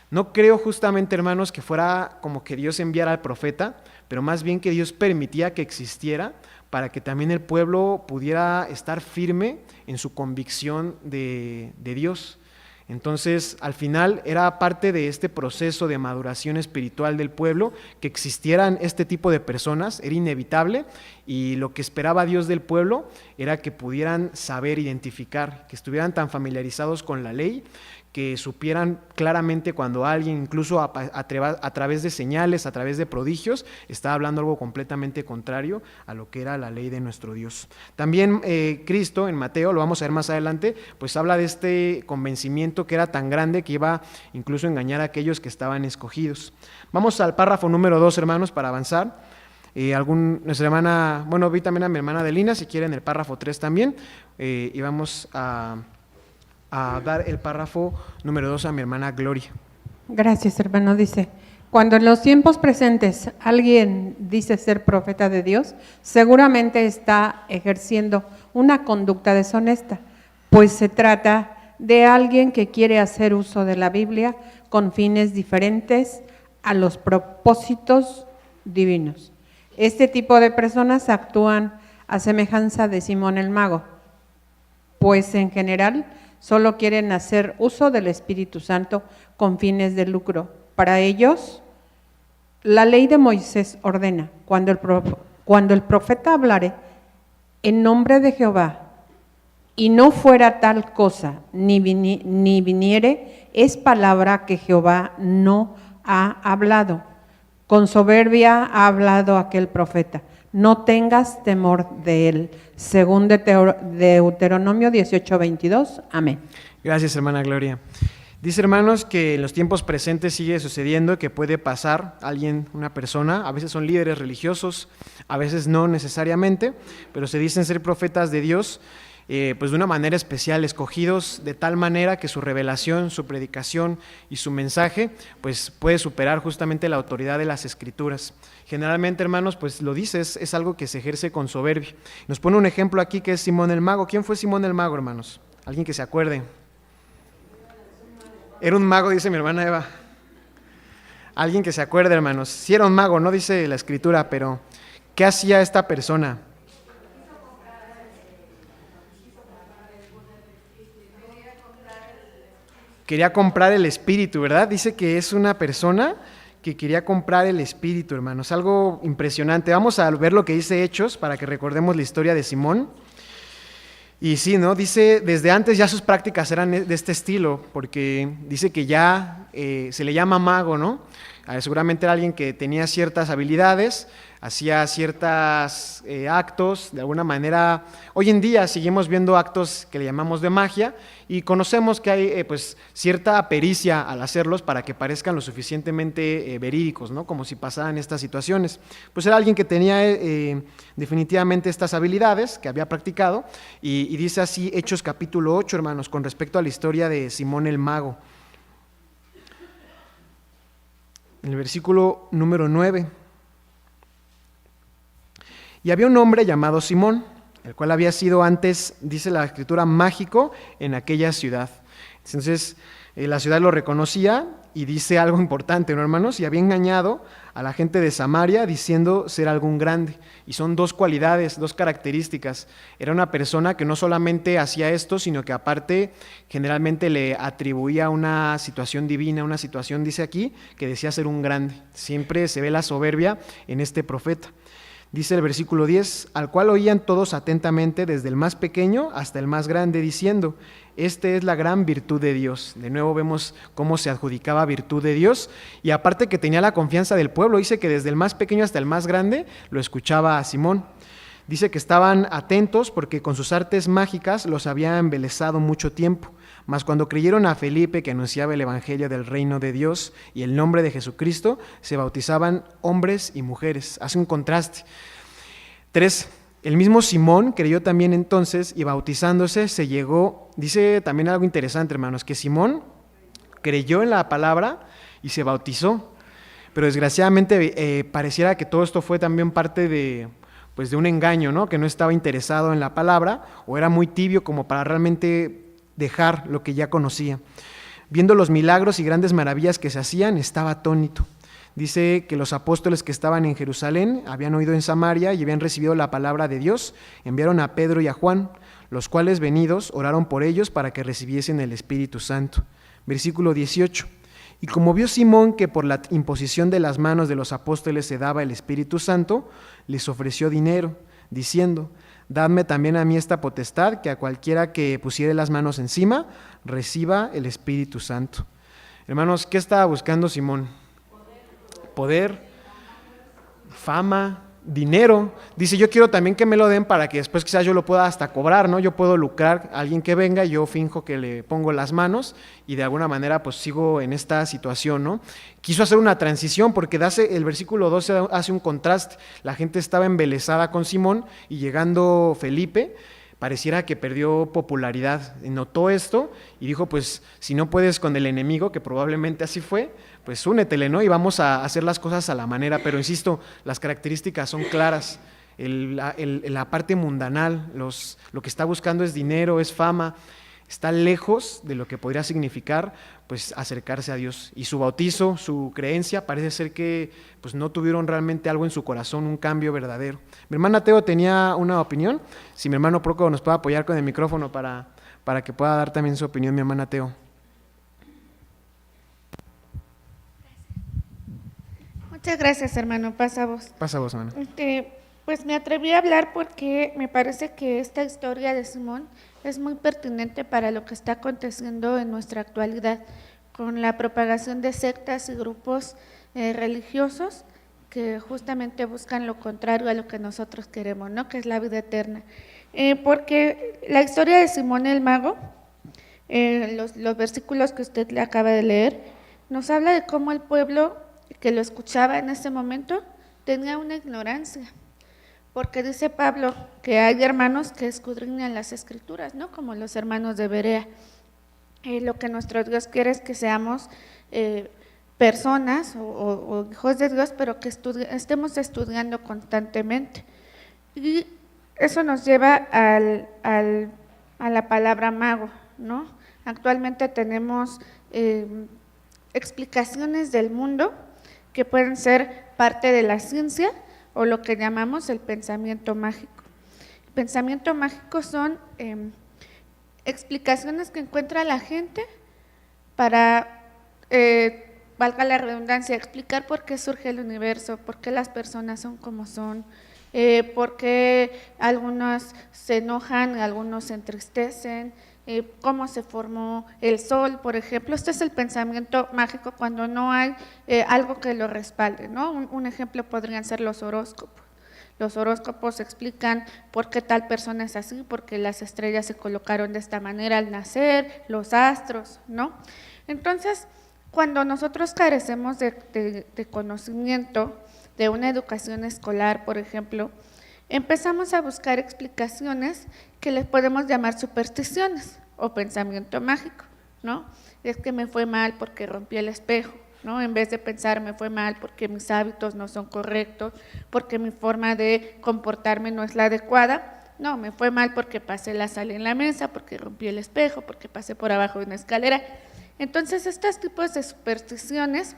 No creo justamente, hermanos, que fuera como que Dios enviara al profeta, pero más bien que Dios permitía que existiera para que también el pueblo pudiera estar firme en su convicción de Dios. Entonces, al final era parte de este proceso de maduración espiritual del pueblo que existieran este tipo de personas, era inevitable, y lo que esperaba Dios del pueblo era que pudieran saber identificar, que estuvieran tan familiarizados con la ley, que supieran claramente cuando alguien, incluso a través de señales, a través de prodigios, está hablando algo completamente contrario a lo que era la ley de nuestro Dios. También Cristo, en Mateo, lo vamos a ver más adelante, pues habla de este convencimiento que era tan grande que iba incluso a engañar a aquellos que estaban escogidos. Vamos al párrafo número 2, hermanos, para avanzar. Nuestra hermana, bueno, vi también a mi hermana Adelina, si quieren el párrafo 3 también, y vamos a dar el párrafo número 2 a mi hermana Gloria. Gracias, hermano. Dice, cuando en los tiempos presentes alguien dice ser profeta de Dios, seguramente está ejerciendo una conducta deshonesta, pues se trata de alguien que quiere hacer uso de la Biblia con fines diferentes a los propósitos divinos. Este tipo de personas actúan a semejanza de Simón el Mago, pues en general solo quieren hacer uso del Espíritu Santo con fines de lucro. Para ellos, la ley de Moisés ordena, cuando el profeta hablare en nombre de Jehová y no fuera tal cosa, ni viniere, es palabra que Jehová no ha hablado. Con soberbia ha hablado aquel profeta. No tengas temor de él. Según Deuteronomio 18:22. Amén. Gracias, hermana Gloria. Dice, hermanos, que en los tiempos presentes sigue sucediendo que puede pasar alguien, una persona, a veces son líderes religiosos, a veces no necesariamente, pero se dicen ser profetas de Dios, pues de una manera especial, escogidos de tal manera que su revelación, su predicación y su mensaje pues puede superar justamente la autoridad de las Escrituras. Generalmente, hermanos, pues lo dice, es algo que se ejerce con soberbia. Nos pone un ejemplo aquí que es Simón el Mago. ¿Quién fue Simón el Mago, hermanos? Alguien que se acuerde. Era un mago, dice mi hermana Eva. Alguien que se acuerde, hermanos. Sí era un mago, no dice la Escritura, pero ¿qué hacía esta persona? Quería comprar el espíritu, ¿verdad? Dice que es una persona que quería comprar el espíritu, hermanos. Algo impresionante. Vamos a ver lo que dice Hechos para que recordemos la historia de Simón. Y sí, ¿no? Dice, desde antes ya sus prácticas eran de este estilo, porque dice que ya se le llama mago, ¿no? Seguramente era alguien que tenía ciertas habilidades, hacía ciertos actos, de alguna manera. Hoy en día seguimos viendo actos que le llamamos de magia y conocemos que hay pues cierta pericia al hacerlos para que parezcan lo suficientemente verídicos, ¿no? Como si pasaran estas situaciones. Pues era alguien que tenía definitivamente estas habilidades, que había practicado, y dice así Hechos capítulo 8, hermanos, con respecto a la historia de Simón el mago. En el versículo número 9. Y había un hombre llamado Simón, el cual había sido antes, dice la Escritura, mágico en aquella ciudad. Entonces, la ciudad lo reconocía y dice algo importante, ¿no, hermanos? Y había engañado a la gente de Samaria diciendo ser algún grande. Y son dos cualidades, dos características. Era una persona que no solamente hacía esto, sino que aparte generalmente le atribuía una situación divina, una situación, dice aquí, que decía ser un grande. Siempre se ve la soberbia en este profeta. Dice el versículo 10, al cual oían todos atentamente, desde el más pequeño hasta el más grande, diciendo, esta es la gran virtud de Dios. De nuevo vemos cómo se adjudicaba virtud de Dios, y aparte que tenía la confianza del pueblo, dice que desde el más pequeño hasta el más grande lo escuchaba a Simón. Dice que estaban atentos porque con sus artes mágicas los había embelesado mucho tiempo. Mas cuando creyeron a Felipe, que anunciaba el evangelio del reino de Dios y el nombre de Jesucristo, se bautizaban hombres y mujeres. Hace un contraste. 3. El mismo Simón creyó también entonces y bautizándose se llegó. Dice también algo interesante, hermanos, que Simón creyó en la palabra y se bautizó. Pero desgraciadamente pareciera que todo esto fue también parte de un engaño, ¿no? Que no estaba interesado en la palabra o era muy tibio como para realmente dejar lo que ya conocía. Viendo los milagros y grandes maravillas que se hacían, estaba atónito. Dice que los apóstoles que estaban en Jerusalén habían oído en Samaria y habían recibido la palabra de Dios. Enviaron a Pedro y a Juan, los cuales venidos oraron por ellos para que recibiesen el Espíritu Santo. Versículo 18. Y como vio Simón que por la imposición de las manos de los apóstoles se daba el Espíritu Santo, les ofreció dinero, diciendo, dadme también a mí esta potestad, que a cualquiera que pusiere las manos encima, reciba el Espíritu Santo. Hermanos, ¿qué estaba buscando Simón? Poder, fama, dinero. Dice, yo quiero también que me lo den para que después quizás yo lo pueda hasta cobrar, ¿no? Yo puedo lucrar a alguien que venga, yo finjo que le pongo las manos y de alguna manera pues sigo en esta situación, ¿no? Quiso hacer una transición porque el versículo 12 hace un contraste. La gente estaba embelesada con Simón y llegando Felipe, pareciera que perdió popularidad. Notó esto y dijo, pues si no puedes con el enemigo, que probablemente así fue, pues únetele, ¿no? Y vamos a hacer las cosas a la manera. Pero insisto, las características son claras. La parte mundanal, lo que está buscando es dinero, es fama. Está lejos de lo que podría significar pues acercarse a Dios. Y su bautizo, su creencia, parece ser que pues no tuvieron realmente algo en su corazón, un cambio verdadero. Mi hermana Teo tenía una opinión. Si mi hermano Proco nos puede apoyar con el micrófono para que pueda dar también su opinión, mi hermana Teo. Muchas gracias, hermano. Pasa vos. Pasa vos, hermano. Pues me atreví a hablar porque me parece que esta historia de Simón es muy pertinente para lo que está aconteciendo en nuestra actualidad con la propagación de sectas y grupos religiosos que justamente buscan lo contrario a lo que nosotros queremos, ¿no? Que es la vida eterna. Porque la historia de Simón el Mago, los versículos que usted le acaba de leer, nos habla de cómo el pueblo que lo escuchaba en ese momento tenía una ignorancia. Porque dice Pablo que hay hermanos que escudriñan las escrituras, ¿no? Como los hermanos de Berea. Lo que nuestro Dios quiere es que seamos personas o hijos de Dios, pero que estemos estudiando constantemente. Y eso nos lleva a la palabra mago, ¿no? Actualmente tenemos explicaciones del mundo que pueden ser parte de la ciencia, o lo que llamamos el pensamiento mágico. El pensamiento mágico son explicaciones que encuentra la gente para valga la redundancia, explicar por qué surge el universo, por qué las personas son como son, por qué algunos se enojan, algunos se entristecen, cómo se formó el sol, por ejemplo. Este es el pensamiento mágico cuando no hay algo que lo respalde, ¿no? Un ejemplo podrían ser los horóscopos. Los horóscopos explican por qué tal persona es así, porque las estrellas se colocaron de esta manera al nacer, los astros, ¿no? Entonces, cuando nosotros carecemos de conocimiento, de una educación escolar, por ejemplo, empezamos a buscar explicaciones que les podemos llamar supersticiones o pensamiento mágico, ¿no? Es que me fue mal porque rompí el espejo, ¿no? En vez de pensar me fue mal porque mis hábitos no son correctos, porque mi forma de comportarme no es la adecuada, no, me fue mal porque pasé la sal en la mesa, porque rompí el espejo, porque pasé por abajo de una escalera. Entonces, estos tipos de supersticiones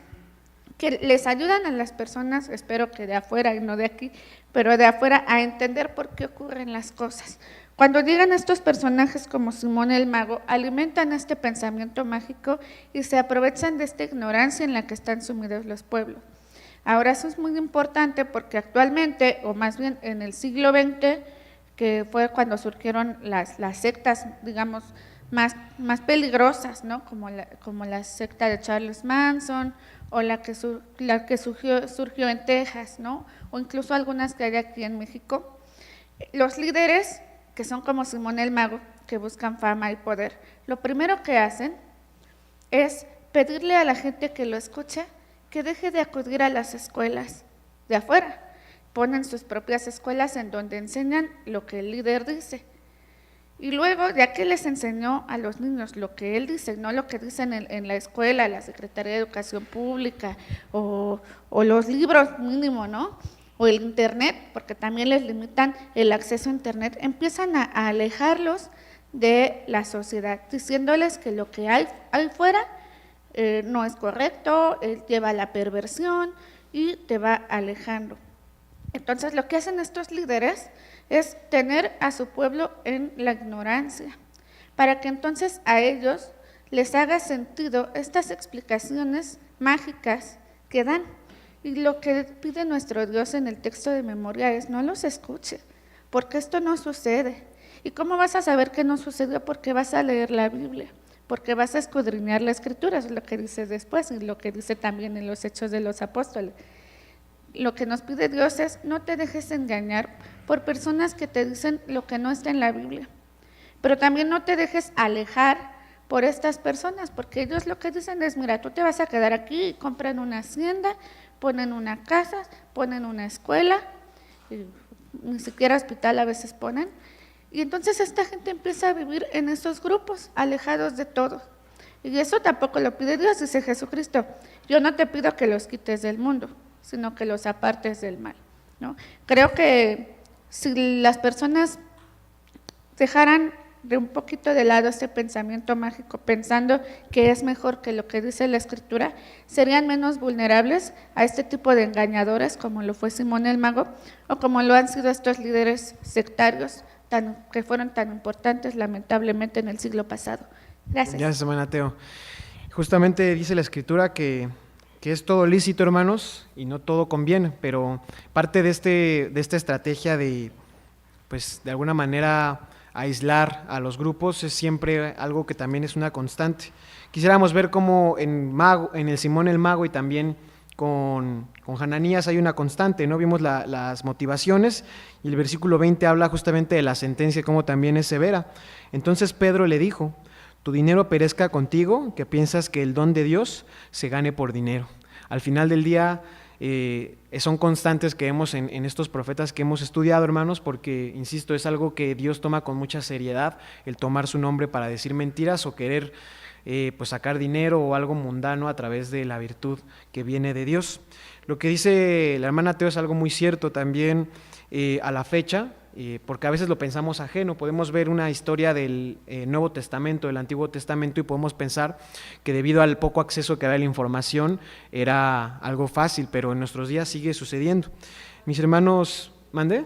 que les ayudan a las personas, espero que de afuera y no de aquí, pero de afuera, a entender por qué ocurren las cosas. Cuando llegan estos personajes como Simón el Mago, alimentan este pensamiento mágico y se aprovechan de esta ignorancia en la que están sumidos los pueblos. Ahora, eso es muy importante porque actualmente, o más bien en el siglo XX, que fue cuando surgieron las sectas, digamos, más peligrosas, ¿no? Como la secta de Charles Manson, o la que surgió en Texas, ¿no? O incluso algunas que hay aquí en México. Los líderes, que son como Simón el Mago, que buscan fama y poder, lo primero que hacen es pedirle a la gente que lo escuche que deje de acudir a las escuelas de afuera. Ponen sus propias escuelas en donde enseñan lo que el líder dice. Y luego, ya que les enseñó a los niños lo que él dice, no lo que dicen en la escuela, la Secretaría de Educación Pública, o los libros mínimo, ¿no? O el internet, porque también les limitan el acceso a internet, empiezan a alejarlos de la sociedad, diciéndoles que lo que hay fuera no es correcto, lleva a la perversión y te va alejando. Entonces, lo que hacen estos líderes es tener a su pueblo en la ignorancia, para que entonces a ellos les haga sentido estas explicaciones mágicas que dan. Y lo que pide nuestro Dios en el texto de memoria es: no los escuche, porque esto no sucede. ¿Y cómo vas a saber que no sucedió? Porque vas a leer la Biblia, porque vas a escudriñar la Escritura, es lo que dice después y lo que dice también en los Hechos de los Apóstoles. Lo que nos pide Dios es: no te dejes engañar por personas que te dicen lo que no está en la Biblia, pero también no te dejes alejar por estas personas, porque ellos lo que dicen es: mira, tú te vas a quedar aquí, y compran una hacienda, ponen una casa, ponen una escuela, ni siquiera hospital a veces ponen, y entonces esta gente empieza a vivir en esos grupos, alejados de todo. Y eso tampoco lo pide Dios, dice Jesucristo: yo no te pido que los quites del mundo, sino que los apartes del mal, ¿no? Creo que si las personas dejaran de un poquito de lado este pensamiento mágico, pensando que es mejor que lo que dice la Escritura, serían menos vulnerables a este tipo de engañadores, como lo fue Simón el Mago, o como lo han sido estos líderes sectarios que fueron tan importantes, lamentablemente, en el siglo pasado. Gracias. Gracias, hermana Teo. Justamente dice la Escritura que es todo lícito, hermanos, y no todo conviene, pero parte de esta estrategia de, pues, de alguna manera aislar a los grupos es siempre algo que también es una constante. Quisiéramos ver cómo en el Simón el Mago y también con Hananías hay una constante, ¿no? Vimos las motivaciones y el versículo 20 habla justamente de la sentencia, cómo también es severa. Entonces Pedro le dijo: tu dinero perezca contigo, que piensas que el don de Dios se gane por dinero. Al final del día son constantes que vemos en estos profetas que hemos estudiado, hermanos, porque, insisto, es algo que Dios toma con mucha seriedad, el tomar su nombre para decir mentiras o querer pues sacar dinero o algo mundano a través de la virtud que viene de Dios. Lo que dice la hermana Teo es algo muy cierto también a la fecha, porque a veces lo pensamos ajeno. Podemos ver una historia del Nuevo Testamento, del Antiguo Testamento, y podemos pensar que debido al poco acceso que había a la información era algo fácil, pero en nuestros días sigue sucediendo. Mis hermanos, ¿mandé?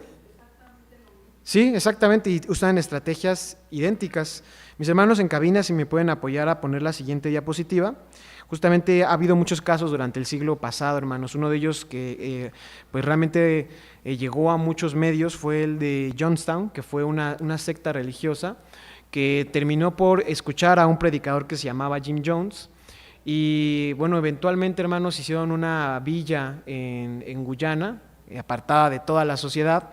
Sí, exactamente, y usan estrategias idénticas. Mis hermanos en cabina, si me pueden apoyar a poner la siguiente diapositiva. Justamente ha habido muchos casos durante el siglo pasado, hermanos. Uno de ellos que pues realmente llegó a muchos medios fue el de Johnstown, que fue una secta religiosa que terminó por escuchar a un predicador que se llamaba Jim Jones. Y bueno, eventualmente, hermanos, hicieron una villa en Guyana, apartada de toda la sociedad.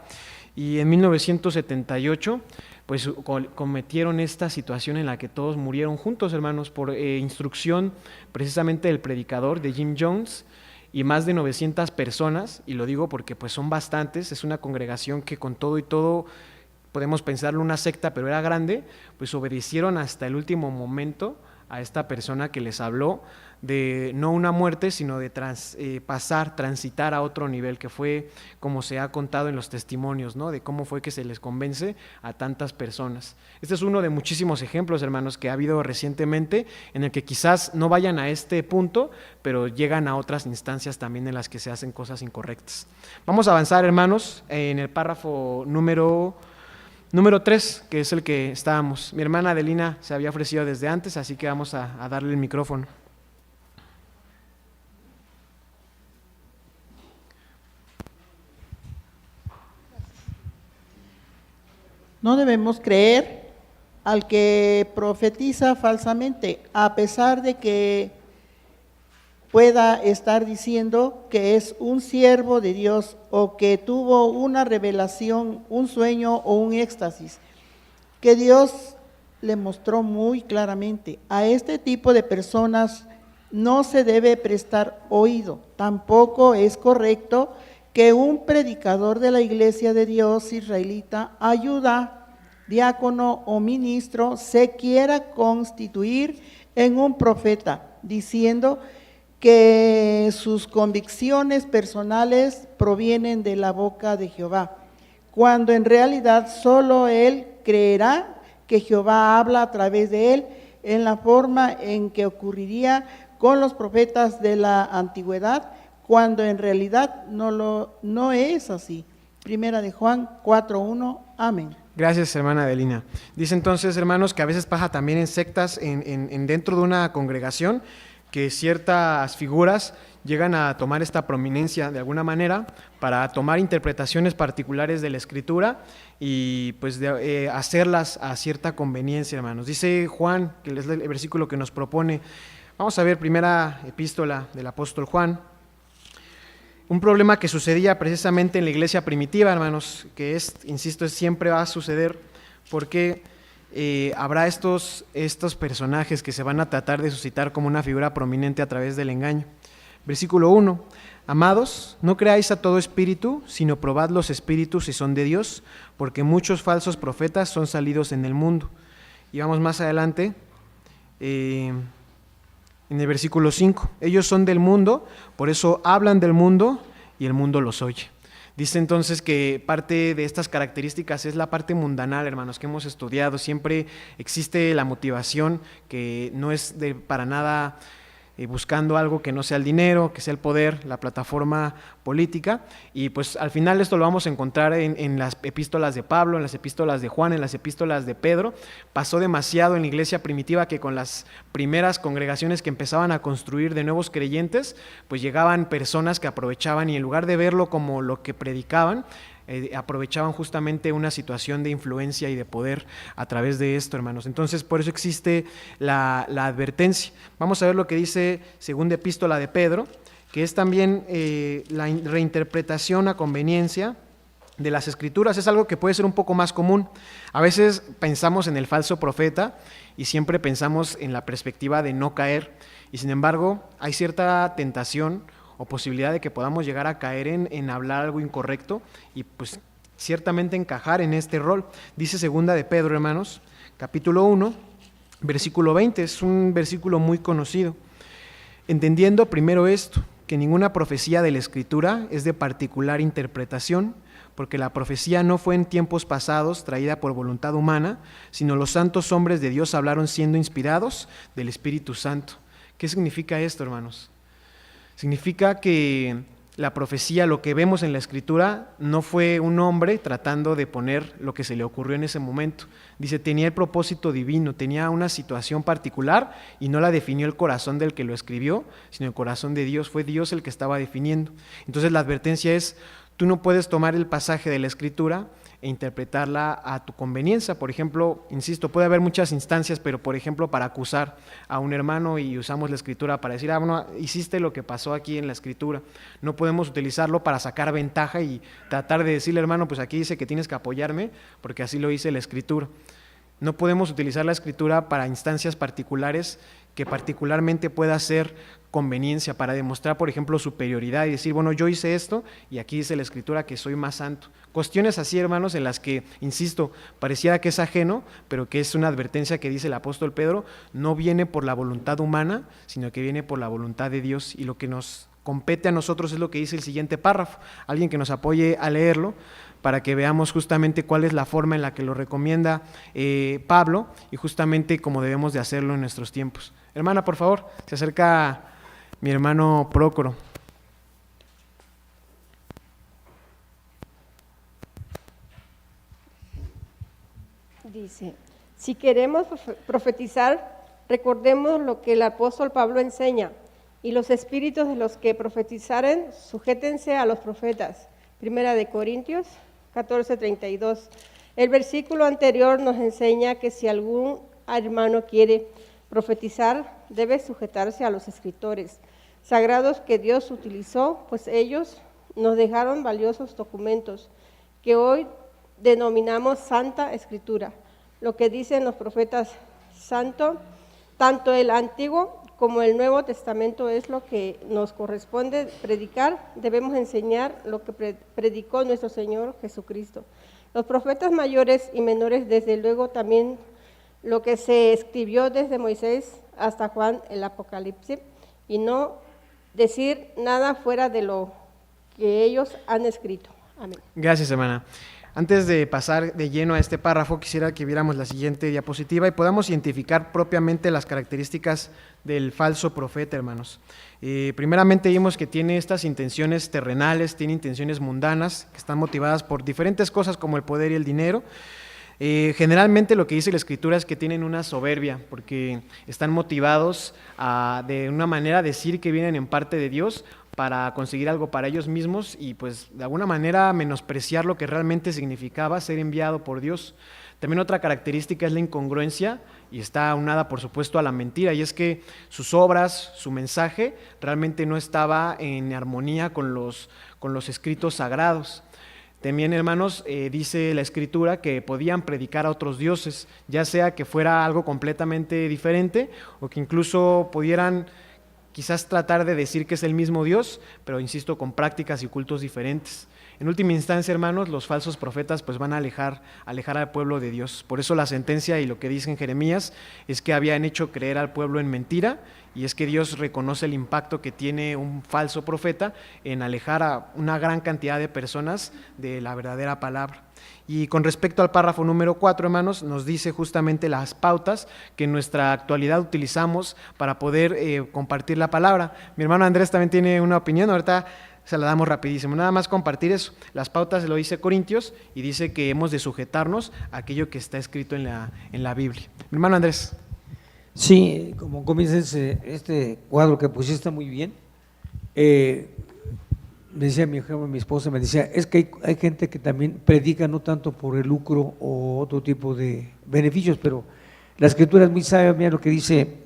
Y en 1978, pues cometieron esta situación en la que todos murieron juntos, hermanos, por instrucción precisamente del predicador, de Jim Jones, y más de 900 personas, y lo digo porque pues son bastantes, es una congregación que con todo y todo, podemos pensarlo una secta, pero era grande, pues obedecieron hasta el último momento a esta persona que les habló de no una muerte, sino de transitar a otro nivel, que fue como se ha contado en los testimonios, ¿no? De cómo fue que se les convence a tantas personas. Este es uno de muchísimos ejemplos, hermanos, que ha habido recientemente, en el que quizás no vayan a este punto, pero llegan a otras instancias también en las que se hacen cosas incorrectas. Vamos a avanzar, hermanos, en el párrafo número 3, que es el que estábamos. Mi hermana Adelina se había ofrecido desde antes, así que vamos a darle el micrófono. No debemos creer al que profetiza falsamente, a pesar de que pueda estar diciendo que es un siervo de Dios o que tuvo una revelación, un sueño o un éxtasis, que Dios le mostró muy claramente. A este tipo de personas no se debe prestar oído. Tampoco es correcto que un predicador de la Iglesia de Dios israelita, ayuda, diácono o ministro se quiera constituir en un profeta, diciendo que sus convicciones personales provienen de la boca de Jehová, cuando en realidad solo él creerá que Jehová habla a través de él en la forma en que ocurriría con los profetas de la antigüedad, cuando en realidad no es así. Primera de Juan 4:1, amén. Gracias, hermana Adelina. Dice entonces, hermanos, que a veces pasa también en sectas, dentro de una congregación, que ciertas figuras llegan a tomar esta prominencia de alguna manera para tomar interpretaciones particulares de la Escritura y pues hacerlas a cierta conveniencia, hermanos. Dice Juan, que es el versículo que nos propone. Vamos a ver primera epístola del apóstol Juan. Un problema que sucedía precisamente en la iglesia primitiva, hermanos, que insisto, siempre va a suceder porque habrá estos personajes que se van a tratar de suscitar como una figura prominente a través del engaño. Versículo 1, amados, no creáis a todo espíritu, sino probad los espíritus si son de Dios, porque muchos falsos profetas son salidos en el mundo. Y vamos más adelante, en el versículo 5, ellos son del mundo, por eso hablan del mundo y el mundo los oye. Dice entonces que parte de estas características es la parte mundanal, hermanos, que hemos estudiado. Siempre existe la motivación que no es para nada buscando algo que no sea el dinero, que sea el poder, la plataforma política, y pues al final esto lo vamos a encontrar en las epístolas de Pablo, en las epístolas de Juan, en las epístolas de Pedro. Pasó demasiado en la iglesia primitiva que con las primeras congregaciones que empezaban a construir de nuevos creyentes, pues llegaban personas que aprovechaban y en lugar de verlo como lo que predicaban, aprovechaban justamente una situación de influencia y de poder a través de esto, hermanos. Entonces, por eso existe la advertencia. Vamos a ver lo que dice segunda epístola de Pedro, que es también la reinterpretación a conveniencia de las Escrituras. Es algo que puede ser un poco más común. A veces pensamos en el falso profeta y siempre pensamos en la perspectiva de no caer, y sin embargo hay cierta tentación o posibilidad de que podamos llegar a caer en hablar algo incorrecto y pues ciertamente encajar en este rol. Dice segunda de Pedro, hermanos, capítulo 1, versículo 20, es un versículo muy conocido. Entendiendo primero esto, que ninguna profecía de la Escritura es de particular interpretación, porque la profecía no fue en tiempos pasados traída por voluntad humana, sino los santos hombres de Dios hablaron siendo inspirados del Espíritu Santo. ¿Qué significa esto, hermanos? Significa que la profecía, lo que vemos en la Escritura, no fue un hombre tratando de poner lo que se le ocurrió en ese momento. Dice, tenía el propósito divino, tenía una situación particular y no la definió el corazón del que lo escribió, sino el corazón de Dios, fue Dios el que estaba definiendo. Entonces la advertencia es, tú no puedes tomar el pasaje de la Escritura e interpretarla a tu conveniencia. Por ejemplo, insisto, puede haber muchas instancias, pero por ejemplo para acusar a un hermano y usamos la Escritura para decir, bueno, hiciste lo que pasó aquí en la Escritura. No podemos utilizarlo para sacar ventaja y tratar de decirle, hermano, pues aquí dice que tienes que apoyarme porque así lo dice la Escritura. No podemos utilizar la Escritura para instancias particulares que particularmente pueda ser conveniencia, para demostrar, por ejemplo, superioridad y decir, bueno, yo hice esto y aquí dice la Escritura que soy más santo. Cuestiones así, hermanos, en las que, insisto, pareciera que es ajeno, pero que es una advertencia que dice el apóstol Pedro, no viene por la voluntad humana, sino que viene por la voluntad de Dios, y lo que nos compete a nosotros es lo que dice el siguiente párrafo. Alguien que nos apoye a leerlo para que veamos justamente cuál es la forma en la que lo recomienda Pablo y justamente cómo debemos de hacerlo en nuestros tiempos. Hermana, por favor, se acerca mi hermano Prócoro. Dice, si queremos profetizar, recordemos lo que el apóstol Pablo enseña, y los espíritus de los que profetizaren, sujétense a los profetas. Primera de Corintios 14:32. El versículo anterior nos enseña que si algún hermano quiere profetizar, debe sujetarse a los escritores sagrados que Dios utilizó, pues ellos nos dejaron valiosos documentos que hoy denominamos Santa Escritura. Lo que dicen los profetas santo, tanto el Antiguo como el Nuevo Testamento es lo que nos corresponde predicar. Debemos enseñar lo que predicó nuestro Señor Jesucristo. Los profetas mayores y menores, desde luego, también lo que se escribió desde Moisés hasta Juan, el Apocalipsis, y no decir nada fuera de lo que ellos han escrito. Amén. Gracias, hermana. Antes de pasar de lleno a este párrafo, quisiera que viéramos la siguiente diapositiva y podamos identificar propiamente las características del falso profeta, hermanos. Primeramente vimos que tiene estas intenciones terrenales, tiene intenciones mundanas, que están motivadas por diferentes cosas como el poder y el dinero. Generalmente lo que dice la Escritura es que tienen una soberbia, porque están motivados de una manera a decir que vienen en parte de Dios para conseguir algo para ellos mismos y pues de alguna manera menospreciar lo que realmente significaba ser enviado por Dios. También otra característica es la incongruencia y está aunada por supuesto a la mentira, y es que sus obras, su mensaje realmente no estaba en armonía con los escritos sagrados. También, hermanos, dice la Escritura que podían predicar a otros dioses, ya sea que fuera algo completamente diferente o que incluso pudieran quizás tratar de decir que es el mismo Dios, pero insisto, con prácticas y cultos diferentes. En última instancia, hermanos, los falsos profetas pues van a alejar al pueblo de Dios. Por eso la sentencia y lo que dice en Jeremías es que habían hecho creer al pueblo en mentira, y es que Dios reconoce el impacto que tiene un falso profeta en alejar a una gran cantidad de personas de la verdadera palabra. Y con respecto al párrafo número 4, hermanos, nos dice justamente las pautas que en nuestra actualidad utilizamos para poder compartir la palabra. Mi hermano Andrés también tiene una opinión, ahorita se la damos rapidísimo. Nada más compartir eso. Las pautas lo dice Corintios y dice que hemos de sujetarnos a aquello que está escrito en la Biblia. Mi hermano Andrés. Sí, como comienzas este cuadro que pusiste está muy bien. Me decía mi esposa, me decía, es que hay gente que también predica no tanto por el lucro o otro tipo de beneficios, pero la Escritura es muy sabia. Mira lo que dice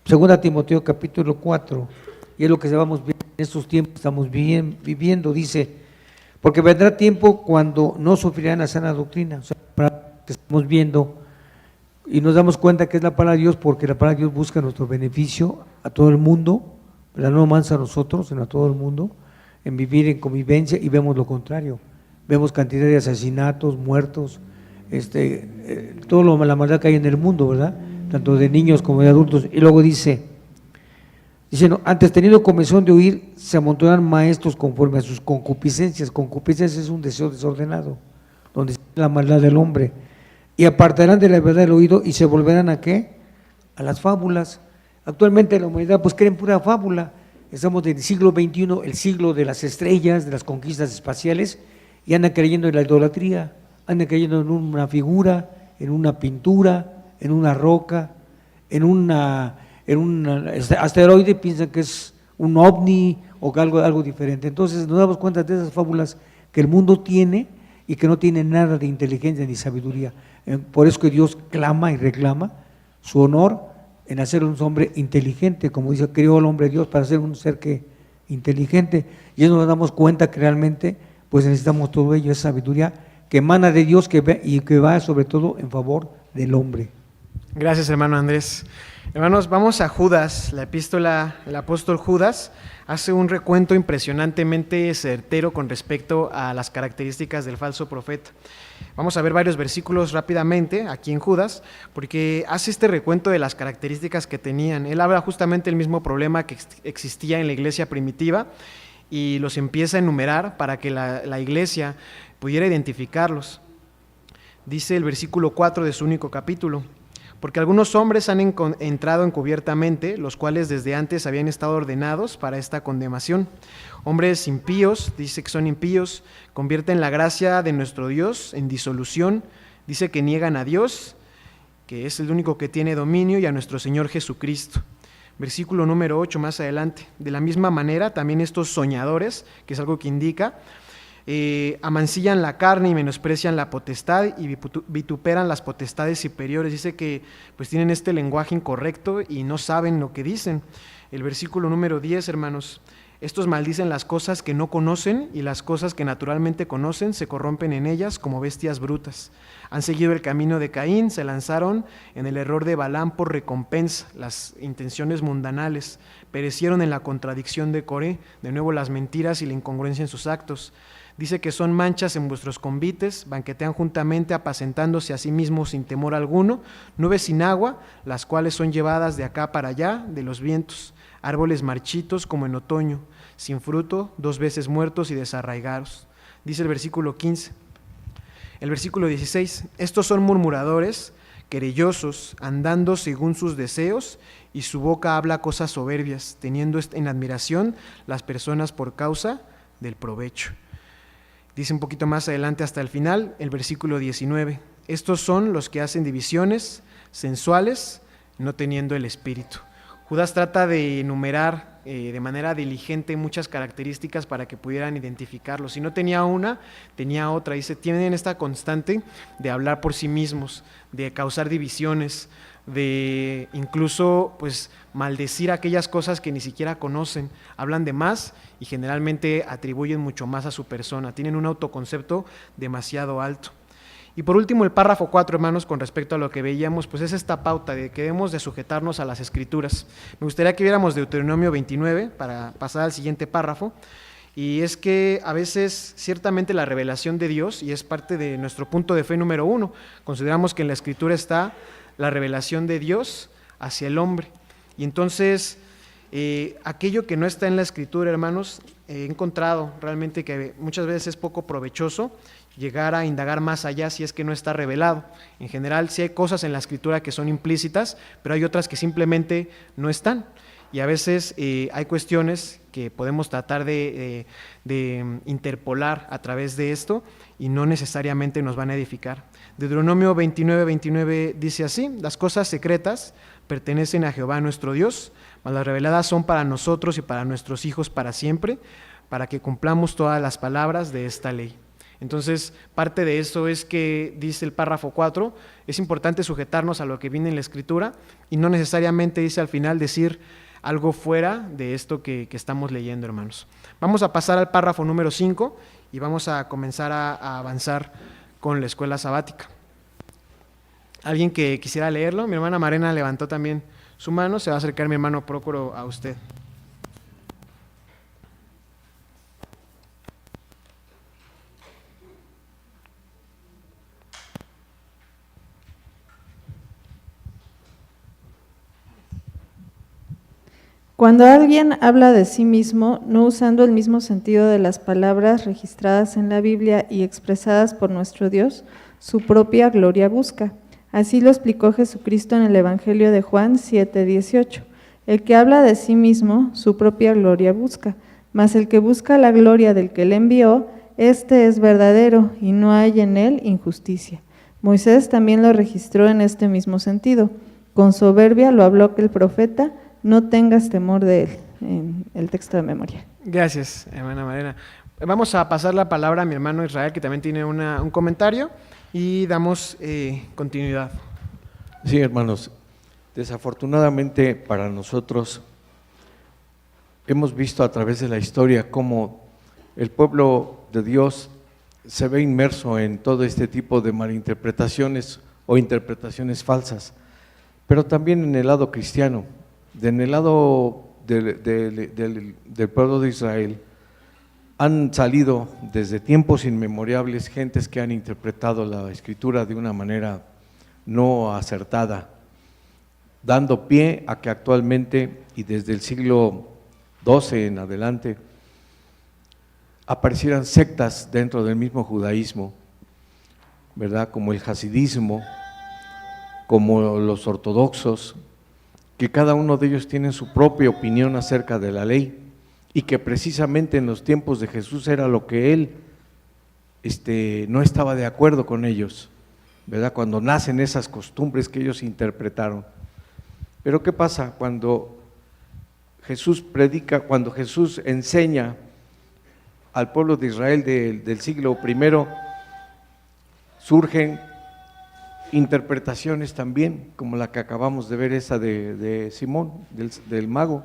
2 Timoteo capítulo 4, y es lo que vamos viendo en estos tiempos, estamos viviendo, dice, porque vendrá tiempo cuando no sufrirán la sana doctrina, o sea, para que estamos viendo y nos damos cuenta que es la palabra de Dios, porque la palabra de Dios busca nuestro beneficio a todo el mundo, pero no más a nosotros, sino a todo el mundo, en vivir en convivencia, y vemos lo contrario, vemos cantidad de asesinatos, muertos, todo la maldad que hay en el mundo, ¿verdad? Tanto de niños como de adultos. Y luego dice, no, antes teniendo comezón de oír, se amontonan maestros conforme a sus concupiscencias. Concupiscencia es un deseo desordenado, donde está la maldad del hombre, y apartarán de la verdad el oído y se volverán ¿a qué? A las fábulas. Actualmente la humanidad pues cree en pura fábula. Estamos en el siglo XXI, el siglo de las estrellas, de las conquistas espaciales, y andan creyendo en la idolatría, andan creyendo en una figura, en una pintura, en una roca, en un asteroide, piensan que es un ovni o que algo diferente. Entonces nos damos cuenta de esas fábulas que el mundo tiene y que no tiene nada de inteligencia ni sabiduría. Por eso que Dios clama y reclama su honor en hacer un hombre inteligente, como dice, creó al hombre Dios para ser un ser inteligente, y eso nos damos cuenta que realmente pues necesitamos todo ello, esa sabiduría que emana de Dios y que va sobre todo en favor del hombre. Gracias, hermano Andrés. Hermanos, vamos a Judas, la epístola, el apóstol Judas hace un recuento impresionantemente certero con respecto a las características del falso profeta. Vamos a ver varios versículos rápidamente aquí en Judas, porque hace este recuento de las características que tenían. Él habla justamente del mismo problema que existía en la iglesia primitiva y los empieza a enumerar para que la iglesia pudiera identificarlos. Dice el versículo 4 de su único capítulo: porque algunos hombres han entrado encubiertamente, los cuales desde antes habían estado ordenados para esta condenación. Hombres impíos, dice que son impíos, convierten la gracia de nuestro Dios en disolución, dice que niegan a Dios, que es el único que tiene dominio, y a nuestro Señor Jesucristo. Versículo número 8 más adelante: de la misma manera también estos soñadores, que es algo que indica, amancillan la carne y menosprecian la potestad y vituperan las potestades superiores. Dice que pues tienen este lenguaje incorrecto y no saben lo que dicen. El versículo número 10, hermanos: estos maldicen las cosas que no conocen, y las cosas que naturalmente conocen se corrompen en ellas como bestias brutas. Han seguido el camino de Caín, se lanzaron en el error de Balaam por recompensa, las intenciones mundanales, perecieron en la contradicción de Coré, de nuevo las mentiras y la incongruencia en sus actos. Dice que son manchas en vuestros convites, banquetean juntamente, apacentándose a sí mismos sin temor alguno, nubes sin agua, las cuales son llevadas de acá para allá de los vientos, árboles marchitos como en otoño, sin fruto, 2 veces muertos y desarraigados. Dice el versículo 15. El versículo 16: estos son murmuradores, querellosos, andando según sus deseos, y su boca habla cosas soberbias, teniendo en admiración las personas por causa del provecho. Dice un poquito más adelante hasta el final, el versículo 19: estos son los que hacen divisiones, sensuales, no teniendo el espíritu. Judas trata de enumerar de manera diligente muchas características para que pudieran identificarlos. Si no tenía una, tenía otra. Dice, tienen esta constante de hablar por sí mismos, de causar divisiones, de incluso pues maldecir aquellas cosas que ni siquiera conocen. Hablan de más y generalmente atribuyen mucho más a su persona. Tienen un autoconcepto demasiado alto. Y por último, el párrafo 4, hermanos, con respecto a lo que veíamos, pues es esta pauta de que debemos de sujetarnos a las Escrituras. Me gustaría que viéramos Deuteronomio 29 para pasar al siguiente párrafo. Y es que a veces ciertamente la revelación de Dios, y es parte de nuestro punto de fe número 1, consideramos que en la Escritura está la revelación de Dios hacia el hombre. Y entonces, aquello que no está en la Escritura, hermanos, he encontrado realmente que muchas veces es poco provechoso llegar a indagar más allá si es que no está revelado. En general, sí hay cosas en la Escritura que son implícitas, pero hay otras que simplemente no están. Y a veces hay cuestiones que podemos tratar de interpolar a través de esto y no necesariamente nos van a edificar. Deuteronomio 29 dice así: las cosas secretas pertenecen a Jehová nuestro Dios, mas las reveladas son para nosotros y para nuestros hijos para siempre, para que cumplamos todas las palabras de esta ley. Entonces, parte de eso es que, dice el párrafo 4, es importante sujetarnos a lo que viene en la Escritura y no necesariamente, dice al final, decir algo fuera de esto que estamos leyendo, hermanos. Vamos a pasar al párrafo número 5 y vamos a comenzar a avanzar con la escuela sabática. ¿Alguien que quisiera leerlo? Mi hermana Marena levantó también su mano, se va a acercar mi hermano Prócoro a usted. Cuando alguien habla de sí mismo, no usando el mismo sentido de las palabras registradas en la Biblia y expresadas por nuestro Dios, su propia gloria busca. Así lo explicó Jesucristo en el Evangelio de Juan 7:18. El que habla de sí mismo, su propia gloria busca, mas el que busca la gloria del que le envió, este es verdadero y no hay en él injusticia. Moisés también lo registró en este mismo sentido. Con soberbia lo habló que el profeta, no tengas temor de él, en el texto de memoria. Gracias, hermana Marena. Vamos a pasar la palabra a mi hermano Israel, que también tiene un comentario, y damos continuidad. Sí, hermanos, desafortunadamente para nosotros hemos visto a través de la historia cómo el pueblo de Dios se ve inmerso en todo este tipo de malinterpretaciones o interpretaciones falsas, pero también en el lado cristiano, en el lado del pueblo de Israel, han salido desde tiempos inmemorables gentes que han interpretado la Escritura de una manera no acertada, dando pie a que actualmente y desde el siglo XII en adelante aparecieran sectas dentro del mismo judaísmo, ¿verdad? Como el hasidismo, como los ortodoxos, que cada uno de ellos tiene su propia opinión acerca de la ley y que precisamente en los tiempos de Jesús era lo que él no estaba de acuerdo con ellos, ¿verdad? Cuando nacen esas costumbres que ellos interpretaron. Pero ¿qué pasa cuando Jesús predica, cuando Jesús enseña al pueblo de Israel del siglo I? Surgen interpretaciones también, como la que acabamos de ver, esa de Simón, del mago.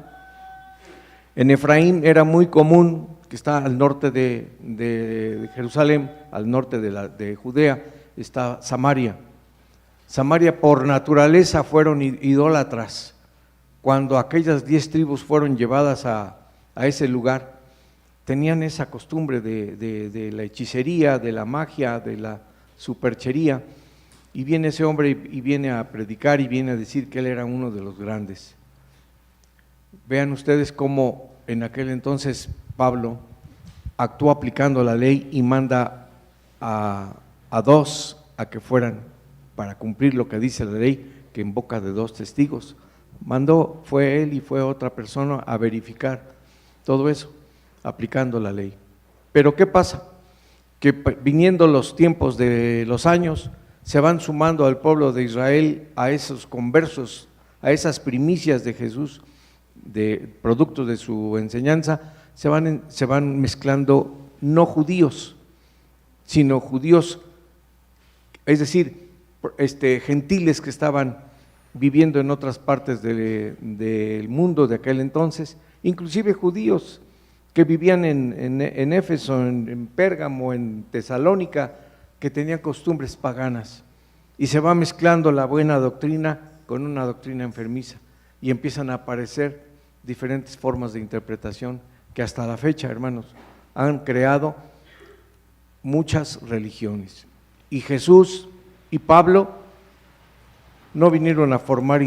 En Efraín era muy común, que está al norte de Jerusalén, al norte de Judea, está Samaria. Samaria por naturaleza fueron idólatras. Cuando aquellas 10 tribus fueron llevadas a ese lugar, tenían esa costumbre de la hechicería, de la magia, de la superchería, y viene ese hombre y viene a predicar y viene a decir que él era uno de los grandes. Vean ustedes cómo en aquel entonces Pablo actuó aplicando la ley y manda a 2 a que fueran para cumplir lo que dice la ley, que en boca de 2 testigos. Mandó, fue él y fue otra persona a verificar todo eso, aplicando la ley. Pero ¿qué pasa? Que viniendo los tiempos de los años, se van sumando al pueblo de Israel a esos conversos, a esas primicias de Jesús, de productos de su enseñanza, se van mezclando no judíos, sino judíos, es decir, gentiles que estaban viviendo en otras partes del mundo de aquel entonces, inclusive judíos que vivían en Éfeso, en Pérgamo, en Tesalónica, que tenían costumbres paganas, y se va mezclando la buena doctrina con una doctrina enfermiza, y empiezan a aparecer diferentes formas de interpretación que hasta la fecha, hermanos, han creado muchas religiones. Y Jesús y Pablo no vinieron a formar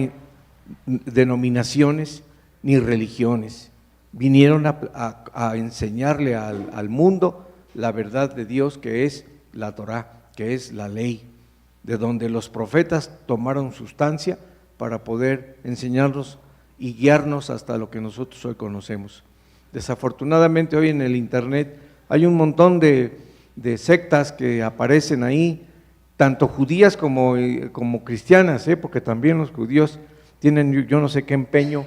denominaciones ni religiones, vinieron a enseñarle al mundo la verdad de Dios, que es la Torá, que es la ley, de donde los profetas tomaron sustancia para poder enseñarnos y guiarnos hasta lo que nosotros hoy conocemos. Desafortunadamente hoy en el internet hay un montón de sectas que aparecen ahí, tanto judías como cristianas, porque también los judíos tienen yo no sé qué empeño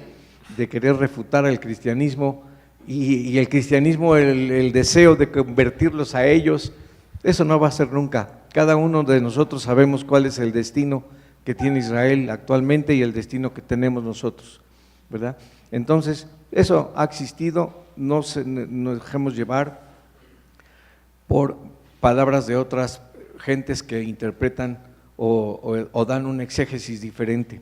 de querer refutar al cristianismo, y el cristianismo, el deseo de convertirlos a ellos. Eso no va a ser nunca. Cada uno de nosotros sabemos cuál es el destino que tiene Israel actualmente y el destino que tenemos nosotros, ¿verdad? Entonces, eso ha existido, no nos dejemos llevar por palabras de otras gentes que interpretan o dan un exégesis diferente.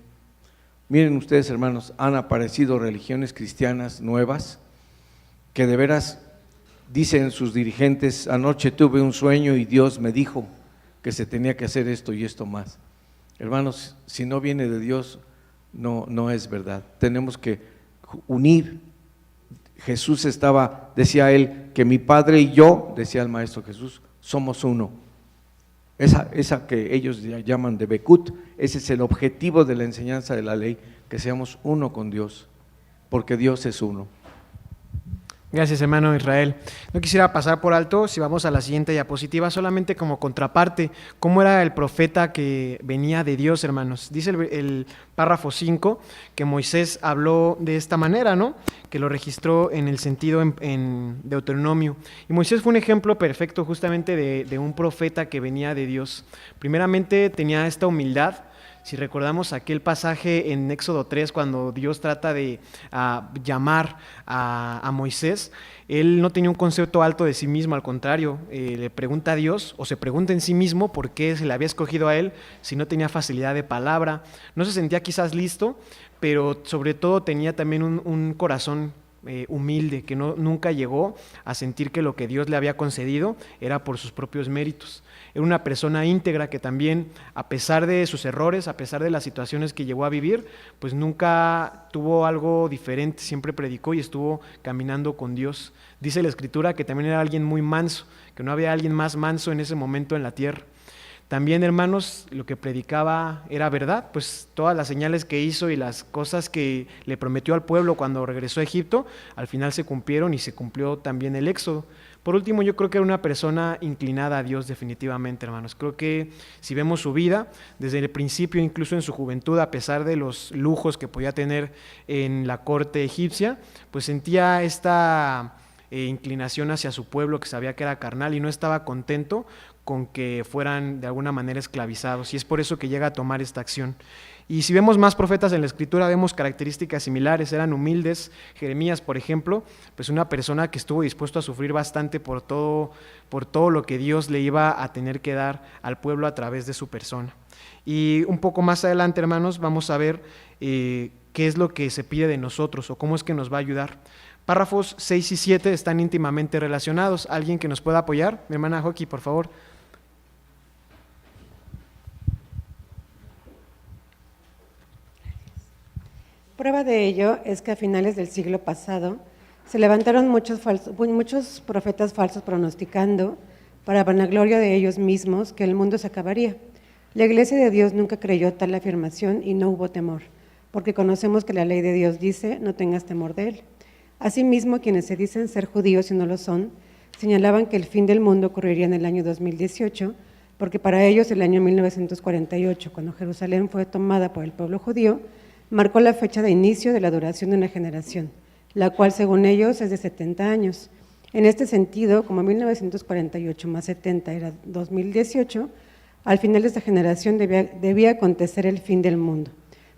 Miren ustedes, hermanos, han aparecido religiones cristianas nuevas que de veras dicen sus dirigentes: anoche tuve un sueño y Dios me dijo que se tenía que hacer esto y esto más. Hermanos, si no viene de Dios, no es verdad. Tenemos que unir. Jesús decía él, que mi Padre y yo, decía el Maestro Jesús, somos uno. Esa que ellos llaman de Bekut, ese es el objetivo de la enseñanza de la ley, que seamos uno con Dios, porque Dios es uno. Gracias, hermano Israel. No quisiera pasar por alto, si vamos a la siguiente diapositiva, solamente como contraparte, cómo era el profeta que venía de Dios, hermanos. Dice el párrafo 5 que Moisés habló de esta manera, ¿no? Que lo registró en el sentido en Deuteronomio. Y Moisés fue un ejemplo perfecto justamente de un profeta que venía de Dios. Primeramente tenía esta humildad. Si recordamos aquel pasaje en Éxodo 3, cuando Dios trata de llamar a Moisés, él no tenía un concepto alto de sí mismo, al contrario, le pregunta a Dios, o se pregunta en sí mismo por qué se le había escogido a él si no tenía facilidad de palabra. No se sentía quizás listo, pero sobre todo tenía también un corazón humilde, que nunca llegó a sentir que lo que Dios le había concedido era por sus propios méritos. Era una persona íntegra que también, a pesar de sus errores, a pesar de las situaciones que llegó a vivir, pues nunca tuvo algo diferente, siempre predicó y estuvo caminando con Dios. Dice la Escritura que también era alguien muy manso, que no había alguien más manso en ese momento en la tierra. También, hermanos, lo que predicaba era verdad, pues todas las señales que hizo y las cosas que le prometió al pueblo cuando regresó a Egipto, al final se cumplieron y se cumplió también el Éxodo. Por último, yo creo que era una persona inclinada a Dios definitivamente, hermanos. Creo que si vemos su vida, desde el principio, incluso en su juventud, a pesar de los lujos que podía tener en la corte egipcia, pues sentía esta inclinación hacia su pueblo, que sabía que era carnal y no estaba contento con que fueran de alguna manera esclavizados, y es por eso que llega a tomar esta acción. Y si vemos más profetas en la Escritura, vemos características similares, eran humildes. Jeremías, por ejemplo, pues una persona que estuvo dispuesto a sufrir bastante por todo lo que Dios le iba a tener que dar al pueblo a través de su persona. Y un poco más adelante, hermanos, vamos a ver qué es lo que se pide de nosotros o cómo es que nos va a ayudar. Párrafos 6 y 7 están íntimamente relacionados. ¿Alguien que nos pueda apoyar? Mi hermana Joaquín, por favor. Prueba de ello es que a finales del siglo pasado se levantaron muchos profetas falsos pronosticando, para vanagloria de ellos mismos, que el mundo se acabaría. La Iglesia de Dios nunca creyó tal afirmación y no hubo temor, porque conocemos que la ley de Dios dice: no tengas temor de él. Asimismo, quienes se dicen ser judíos y no lo son, señalaban que el fin del mundo ocurriría en el año 2018, porque para ellos el año 1948, cuando Jerusalén fue tomada por el pueblo judío, marcó la fecha de inicio de la duración de una generación, la cual según ellos es de 70 años. En este sentido, como 1948 más 70 era 2018, al final de esta generación debía acontecer el fin del mundo.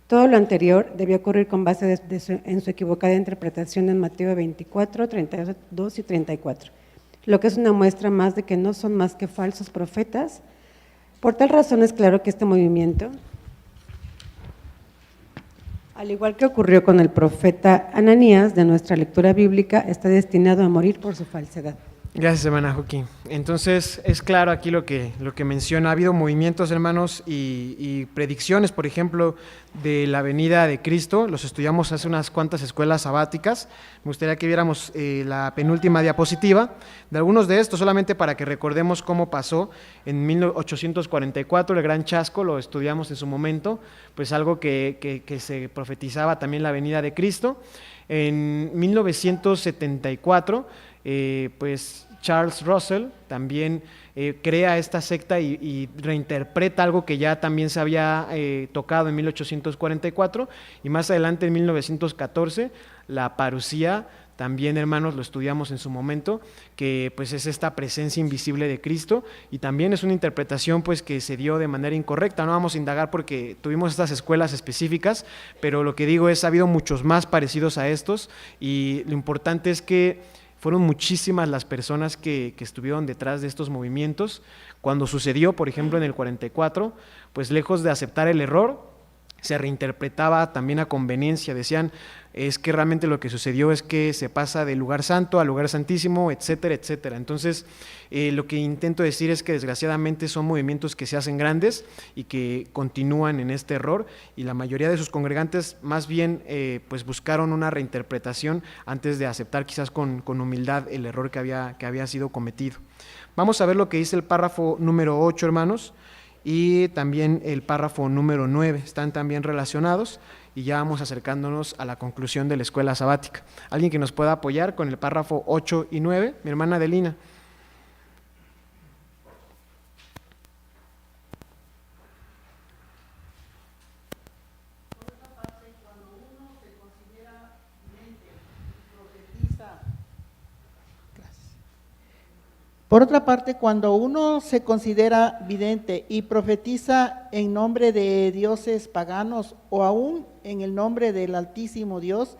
Todo lo anterior debía ocurrir con base en su equivocada interpretación en Mateo 24, 32 y 34, lo que es una muestra más de que no son más que falsos profetas. Por tal razón es claro que este movimiento, al igual que ocurrió con el profeta Ananías de nuestra lectura bíblica, está destinado a morir por su falsedad. Gracias, hermana Joaquín. Entonces, es claro aquí lo que menciona. Ha habido movimientos, hermanos, y predicciones, por ejemplo, de la venida de Cristo. Los estudiamos hace unas cuantas escuelas sabáticas. Me gustaría que viéramos la penúltima diapositiva de algunos de estos, solamente para que recordemos cómo pasó en 1844, el gran chasco, lo estudiamos en su momento, pues algo que se profetizaba también la venida de Cristo. En 1974, pues Charles Russell también crea esta secta y reinterpreta algo que ya también se había tocado en 1844, y más adelante en 1914 la parusía, también, hermanos, lo estudiamos en su momento, que pues es esta presencia invisible de Cristo, y también es una interpretación pues que se dio de manera incorrecta. No vamos a indagar porque tuvimos estas escuelas específicas, pero lo que digo es, ha habido muchos más parecidos a estos, y lo importante es que fueron muchísimas las personas que estuvieron detrás de estos movimientos. Cuando sucedió, por ejemplo, en el 44, pues lejos de aceptar el error, se reinterpretaba también a conveniencia. Decían, es que realmente lo que sucedió es que se pasa del lugar santo al lugar santísimo, etcétera, etcétera. Entonces, lo que intento decir es que desgraciadamente son movimientos que se hacen grandes y que continúan en este error, y la mayoría de sus congregantes más bien pues buscaron una reinterpretación antes de aceptar quizás con humildad el error que había sido cometido. Vamos a ver lo que dice el párrafo número 8, hermanos, y también el párrafo número 9, están también relacionados y ya vamos acercándonos a la conclusión de la escuela sabática. ¿Alguien que nos pueda apoyar con el párrafo 8 y 9? Mi hermana Adelina. Por otra parte, cuando uno se considera vidente y profetiza en nombre de dioses paganos o aún en el nombre del Altísimo Dios,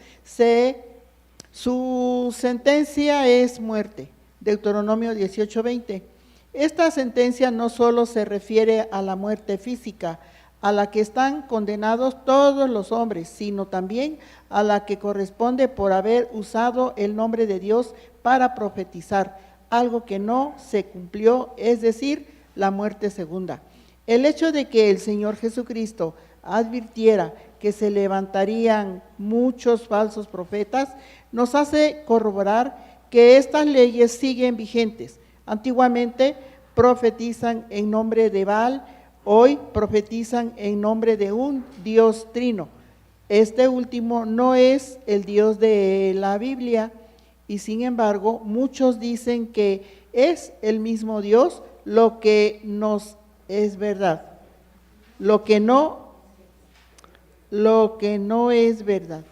su sentencia es muerte. Deuteronomio 18:20. Esta sentencia no solo se refiere a la muerte física, a la que están condenados todos los hombres, sino también a la que corresponde por haber usado el nombre de Dios para profetizar algo que no se cumplió, es decir, la muerte segunda. El hecho de que el Señor Jesucristo advirtiera que se levantarían muchos falsos profetas nos hace corroborar que estas leyes siguen vigentes. Antiguamente profetizan en nombre de Baal, hoy profetizan en nombre de un Dios trino. Este último no es el Dios de la Biblia, y sin embargo muchos dicen que es el mismo Dios, lo que nos es verdad, lo que no es verdad.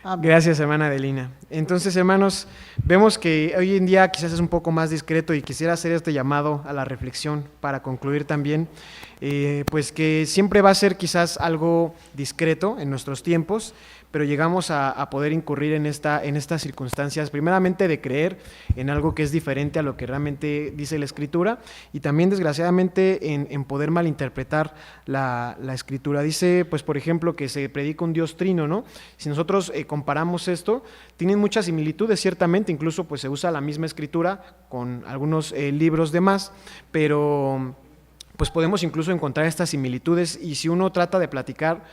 Amén. Gracias, hermana Adelina. Entonces, hermanos, vemos que hoy en día quizás es un poco más discreto y quisiera hacer este llamado a la reflexión para concluir también, pues que siempre va a ser quizás algo discreto en nuestros tiempos, pero llegamos a poder incurrir en estas circunstancias, primeramente de creer en algo que es diferente a lo que realmente dice la Escritura, y también desgraciadamente en poder malinterpretar la Escritura. Dice, pues por ejemplo, que se predica un Dios trino, ¿no? Si nosotros comparamos esto, tienen muchas similitudes, ciertamente, incluso pues se usa la misma Escritura con algunos libros de más, pero pues podemos incluso encontrar estas similitudes, y si uno trata de platicar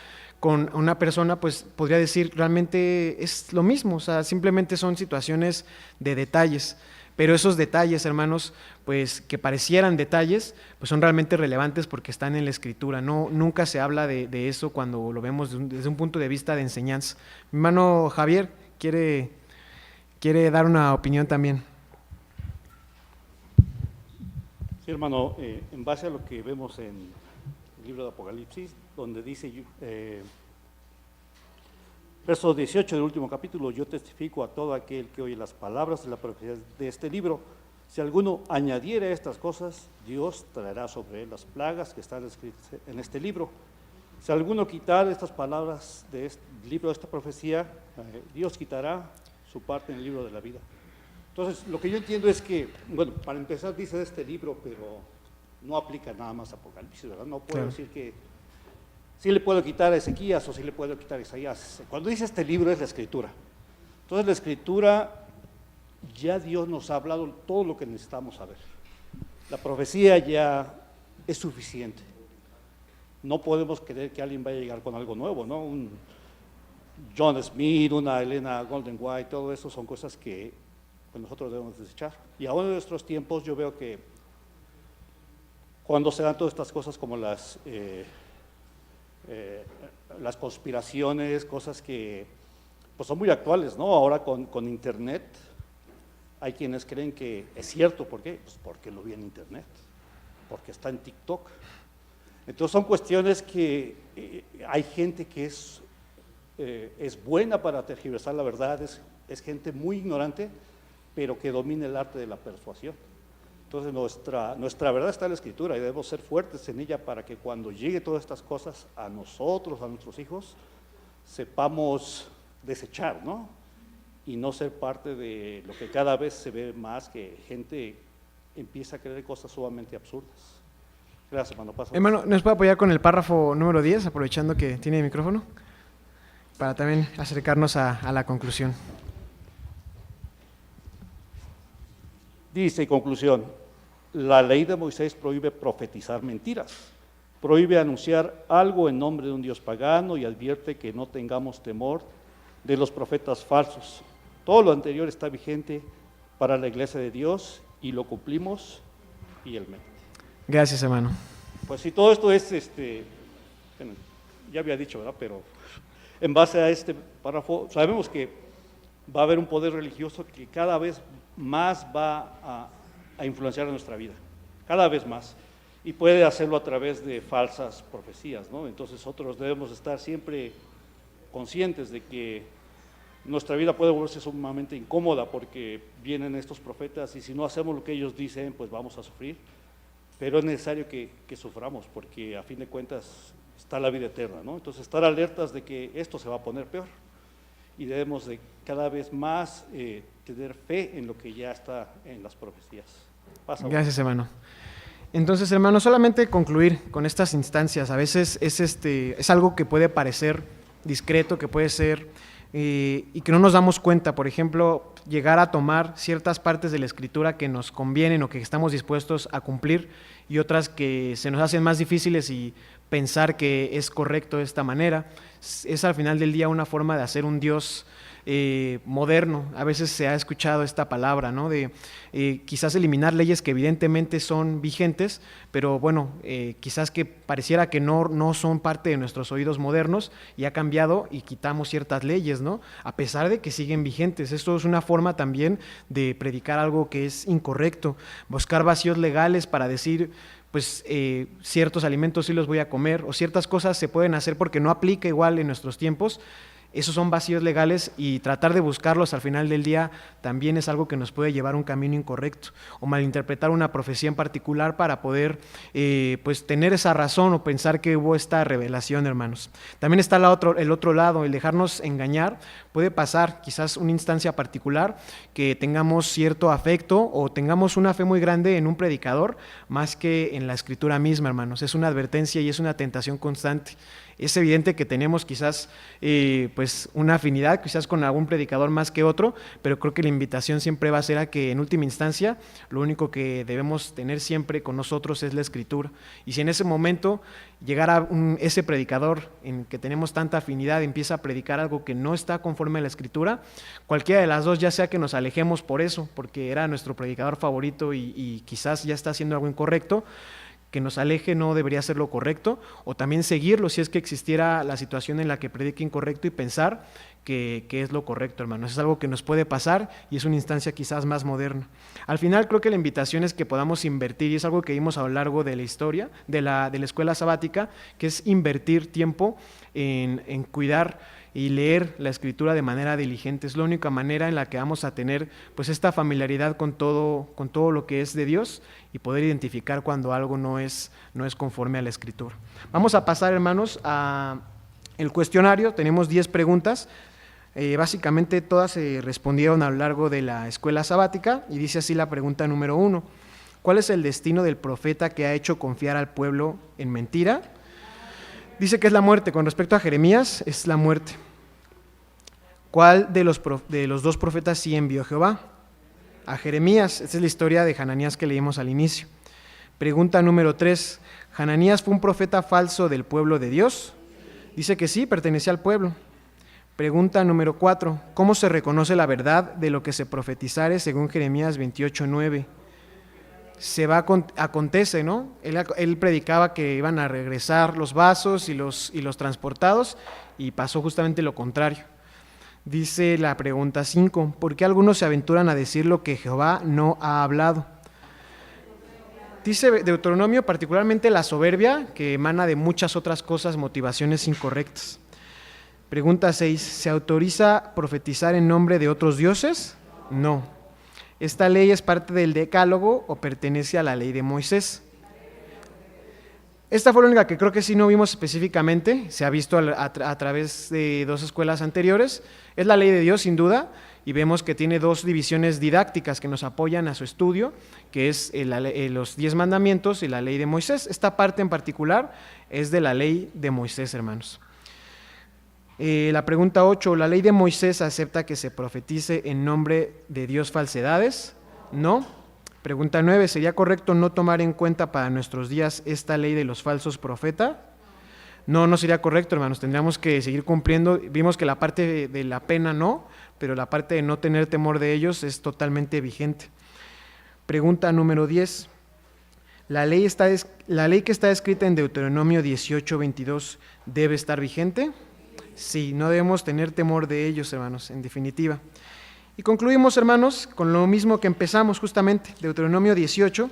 con una persona, pues podría decir realmente es lo mismo, o sea, simplemente son situaciones de detalles, pero esos detalles, hermanos, pues que parecieran detalles, pues son realmente relevantes porque están en la Escritura. Nunca se habla de eso cuando lo vemos desde un punto de vista de enseñanza. Mi hermano Javier quiere dar una opinión también. Sí, hermano, en base a lo que vemos en el libro de Apocalipsis, donde dice, verso 18 del último capítulo: yo testifico a todo aquel que oye las palabras de la profecía de este libro, si alguno añadiere estas cosas, Dios traerá sobre él las plagas que están escritas en este libro. Si alguno quitar estas palabras de este libro, de esta profecía, Dios quitará su parte en el libro de la vida. Entonces, lo que yo entiendo es que, bueno, para empezar dice de este libro, pero no aplica nada más a Apocalipsis, ¿verdad? No puedo decir que sí le puedo quitar a Ezequías o sí le puedo quitar a Isaías. Cuando dice este libro es la Escritura. Entonces, la Escritura, ya Dios nos ha hablado todo lo que necesitamos saber. La profecía ya es suficiente. No podemos creer que alguien vaya a llegar con algo nuevo, ¿no? Un John Smith, una Elena Golden White, todo eso son cosas que pues, nosotros debemos desechar. Y ahora en nuestros tiempos yo veo que cuando se dan todas estas cosas como las conspiraciones, cosas que pues son muy actuales, ¿no? Ahora con Internet, hay quienes creen que es cierto. ¿Por qué? Pues porque lo vi en Internet, porque está en TikTok. Entonces son cuestiones que hay gente que es buena para tergiversar la verdad, es gente muy ignorante, pero que domina el arte de la persuasión. Entonces nuestra verdad está en la Escritura y debemos ser fuertes en ella para que cuando llegue todas estas cosas a nosotros, a nuestros hijos, sepamos desechar, ¿no? Y no ser parte de lo que cada vez se ve más, que gente empieza a creer cosas sumamente absurdas. Gracias, hermano. Hermano, ¿nos puede apoyar con el párrafo número 10, aprovechando que tiene el micrófono? Para también acercarnos a la conclusión. Dice, en conclusión, la ley de Moisés prohíbe profetizar mentiras, prohíbe anunciar algo en nombre de un Dios pagano y advierte que no tengamos temor de los profetas falsos. Todo lo anterior está vigente para la iglesia de Dios y lo cumplimos fielmente. Gracias, hermano. Pues sí, todo esto es, bueno, ya había dicho, ¿verdad? Pero en base a este párrafo, sabemos que va a haber un poder religioso que cada vez más va a influenciar en nuestra vida, cada vez más, y puede hacerlo a través de falsas profecías, ¿no? Entonces nosotros debemos estar siempre conscientes de que nuestra vida puede volverse sumamente incómoda porque vienen estos profetas y si no hacemos lo que ellos dicen, pues vamos a sufrir, pero es necesario que suframos porque a fin de cuentas está la vida eterna, ¿no? Entonces estar alertas de que esto se va a poner peor y debemos de cada vez más tener fe en lo que ya está en las profecías. Gracias, hermano. Entonces, hermano, solamente concluir con estas instancias. A veces es algo que puede parecer discreto, que puede ser y que no nos damos cuenta. Por ejemplo, llegar a tomar ciertas partes de la Escritura que nos convienen o que estamos dispuestos a cumplir y otras que se nos hacen más difíciles y pensar que es correcto de esta manera. Es al final del día una forma de hacer un Dios moderno. A veces se ha escuchado esta palabra, ¿no? De quizás eliminar leyes que evidentemente son vigentes, pero bueno, quizás que pareciera que no son parte de nuestros oídos modernos y ha cambiado y quitamos ciertas leyes, ¿no? A pesar de que siguen vigentes. Esto es una forma también de predicar algo que es incorrecto, buscar vacíos legales para decir pues ciertos alimentos sí los voy a comer o ciertas cosas se pueden hacer porque no aplica igual en nuestros tiempos. Esos son vacíos legales y tratar de buscarlos al final del día también es algo que nos puede llevar a un camino incorrecto o malinterpretar una profecía en particular para poder pues tener esa razón o pensar que hubo esta revelación, hermanos. También está el otro lado, el dejarnos engañar. Puede pasar quizás una instancia particular que tengamos cierto afecto o tengamos una fe muy grande en un predicador más que en la Escritura misma, hermanos. Es una advertencia y es una tentación constante. Es evidente que tenemos quizás pues una afinidad quizás con algún predicador más que otro, pero creo que la invitación siempre va a ser a que en última instancia lo único que debemos tener siempre con nosotros es la Escritura. Y si en ese momento llegara ese predicador en que tenemos tanta afinidad empieza a predicar algo que no está conforme a la Escritura, cualquiera de las dos, ya sea que nos alejemos por eso, porque era nuestro predicador favorito y quizás ya está haciendo algo incorrecto, que nos aleje no debería ser lo correcto, o también seguirlo si es que existiera la situación en la que predique incorrecto y pensar que es lo correcto, hermanos. Es algo que nos puede pasar y es una instancia quizás más moderna. Al final creo que la invitación es que podamos invertir, y es algo que vimos a lo largo de la historia de la escuela sabática, que es invertir tiempo en cuidar y leer la Escritura de manera diligente. Es la única manera en la que vamos a tener pues esta familiaridad con todo lo que es de Dios y poder identificar cuando algo no es conforme a la Escritura. Vamos a pasar, hermanos, a el cuestionario. Tenemos 10 preguntas. Básicamente todas se respondieron a lo largo de la escuela sabática y dice así la pregunta número 1. ¿Cuál es el destino del profeta que ha hecho confiar al pueblo en mentira? Dice que es la muerte. Con respecto a Jeremías, es la muerte. ¿Cuál de los dos profetas sí envió Jehová? A Jeremías. Esta es la historia de Hananías que leímos al inicio. Pregunta número 3. ¿Hananías fue un profeta falso del pueblo de Dios? Dice que sí, pertenecía al pueblo. Pregunta número 4. ¿Cómo se reconoce la verdad de lo que se profetizare según Jeremías 28:9? Acontece, ¿no? Él predicaba que iban a regresar los vasos y los transportados y pasó justamente lo contrario. Dice la pregunta 5, ¿por qué algunos se aventuran a decir lo que Jehová no ha hablado? Dice Deuteronomio, particularmente la soberbia, que emana de muchas otras cosas, motivaciones incorrectas. Pregunta 6, ¿se autoriza profetizar en nombre de otros dioses? No. ¿Esta ley es parte del Decálogo o pertenece a la ley de Moisés? Esta fue la única que creo que sí no vimos específicamente, se ha visto a través de 2 escuelas anteriores. Es la ley de Dios, sin duda, y vemos que tiene 2 divisiones didácticas que nos apoyan a su estudio, que es los 10 mandamientos y la ley de Moisés. Esta parte en particular es de la ley de Moisés, hermanos. La pregunta 8, ¿la ley de Moisés acepta que se profetice en nombre de Dios falsedades? No. Pregunta 9, ¿sería correcto no tomar en cuenta para nuestros días esta ley de los falsos profetas? No sería correcto, hermanos, tendríamos que seguir cumpliendo. Vimos que la parte de la pena no, pero la parte de no tener temor de ellos es totalmente vigente. Pregunta número 10, La ley que está escrita en Deuteronomio 18:22 debe estar vigente. Sí, no debemos tener temor de ellos, hermanos, en definitiva. Y concluimos, hermanos, con lo mismo que empezamos justamente, Deuteronomio 18,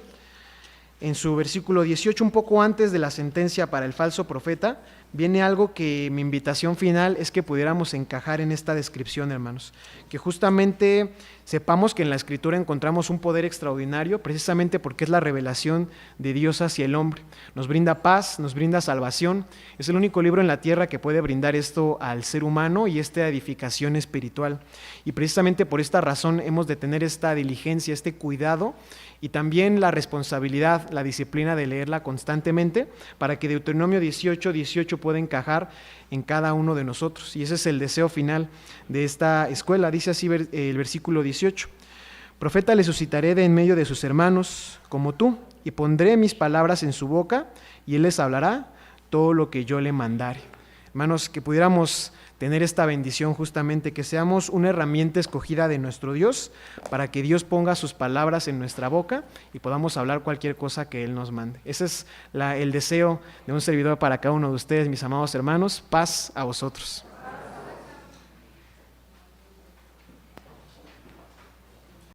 en su versículo 18, un poco antes de la sentencia para el falso profeta, viene algo que mi invitación final es que pudiéramos encajar en esta descripción, hermanos, que justamente sepamos que en la Escritura encontramos un poder extraordinario, precisamente porque es la revelación de Dios hacia el hombre. Nos brinda paz, nos brinda salvación, es el único libro en la tierra que puede brindar esto al ser humano y esta edificación espiritual. Y precisamente por esta razón hemos de tener esta diligencia, este cuidado y también la responsabilidad, la disciplina de leerla constantemente para que Deuteronomio 18:18 pueda encajar en cada uno de nosotros. Y ese es el deseo final de esta escuela. Dice así el versículo 18: Profeta le suscitaré de en medio de sus hermanos como tú, y pondré mis palabras en su boca, y él les hablará todo lo que yo le mandare. Hermanos, que pudiéramos tener esta bendición justamente, que seamos una herramienta escogida de nuestro Dios para que Dios ponga sus palabras en nuestra boca y podamos hablar cualquier cosa que Él nos mande. Ese es el deseo de un servidor para cada uno de ustedes, mis amados hermanos. Paz a vosotros.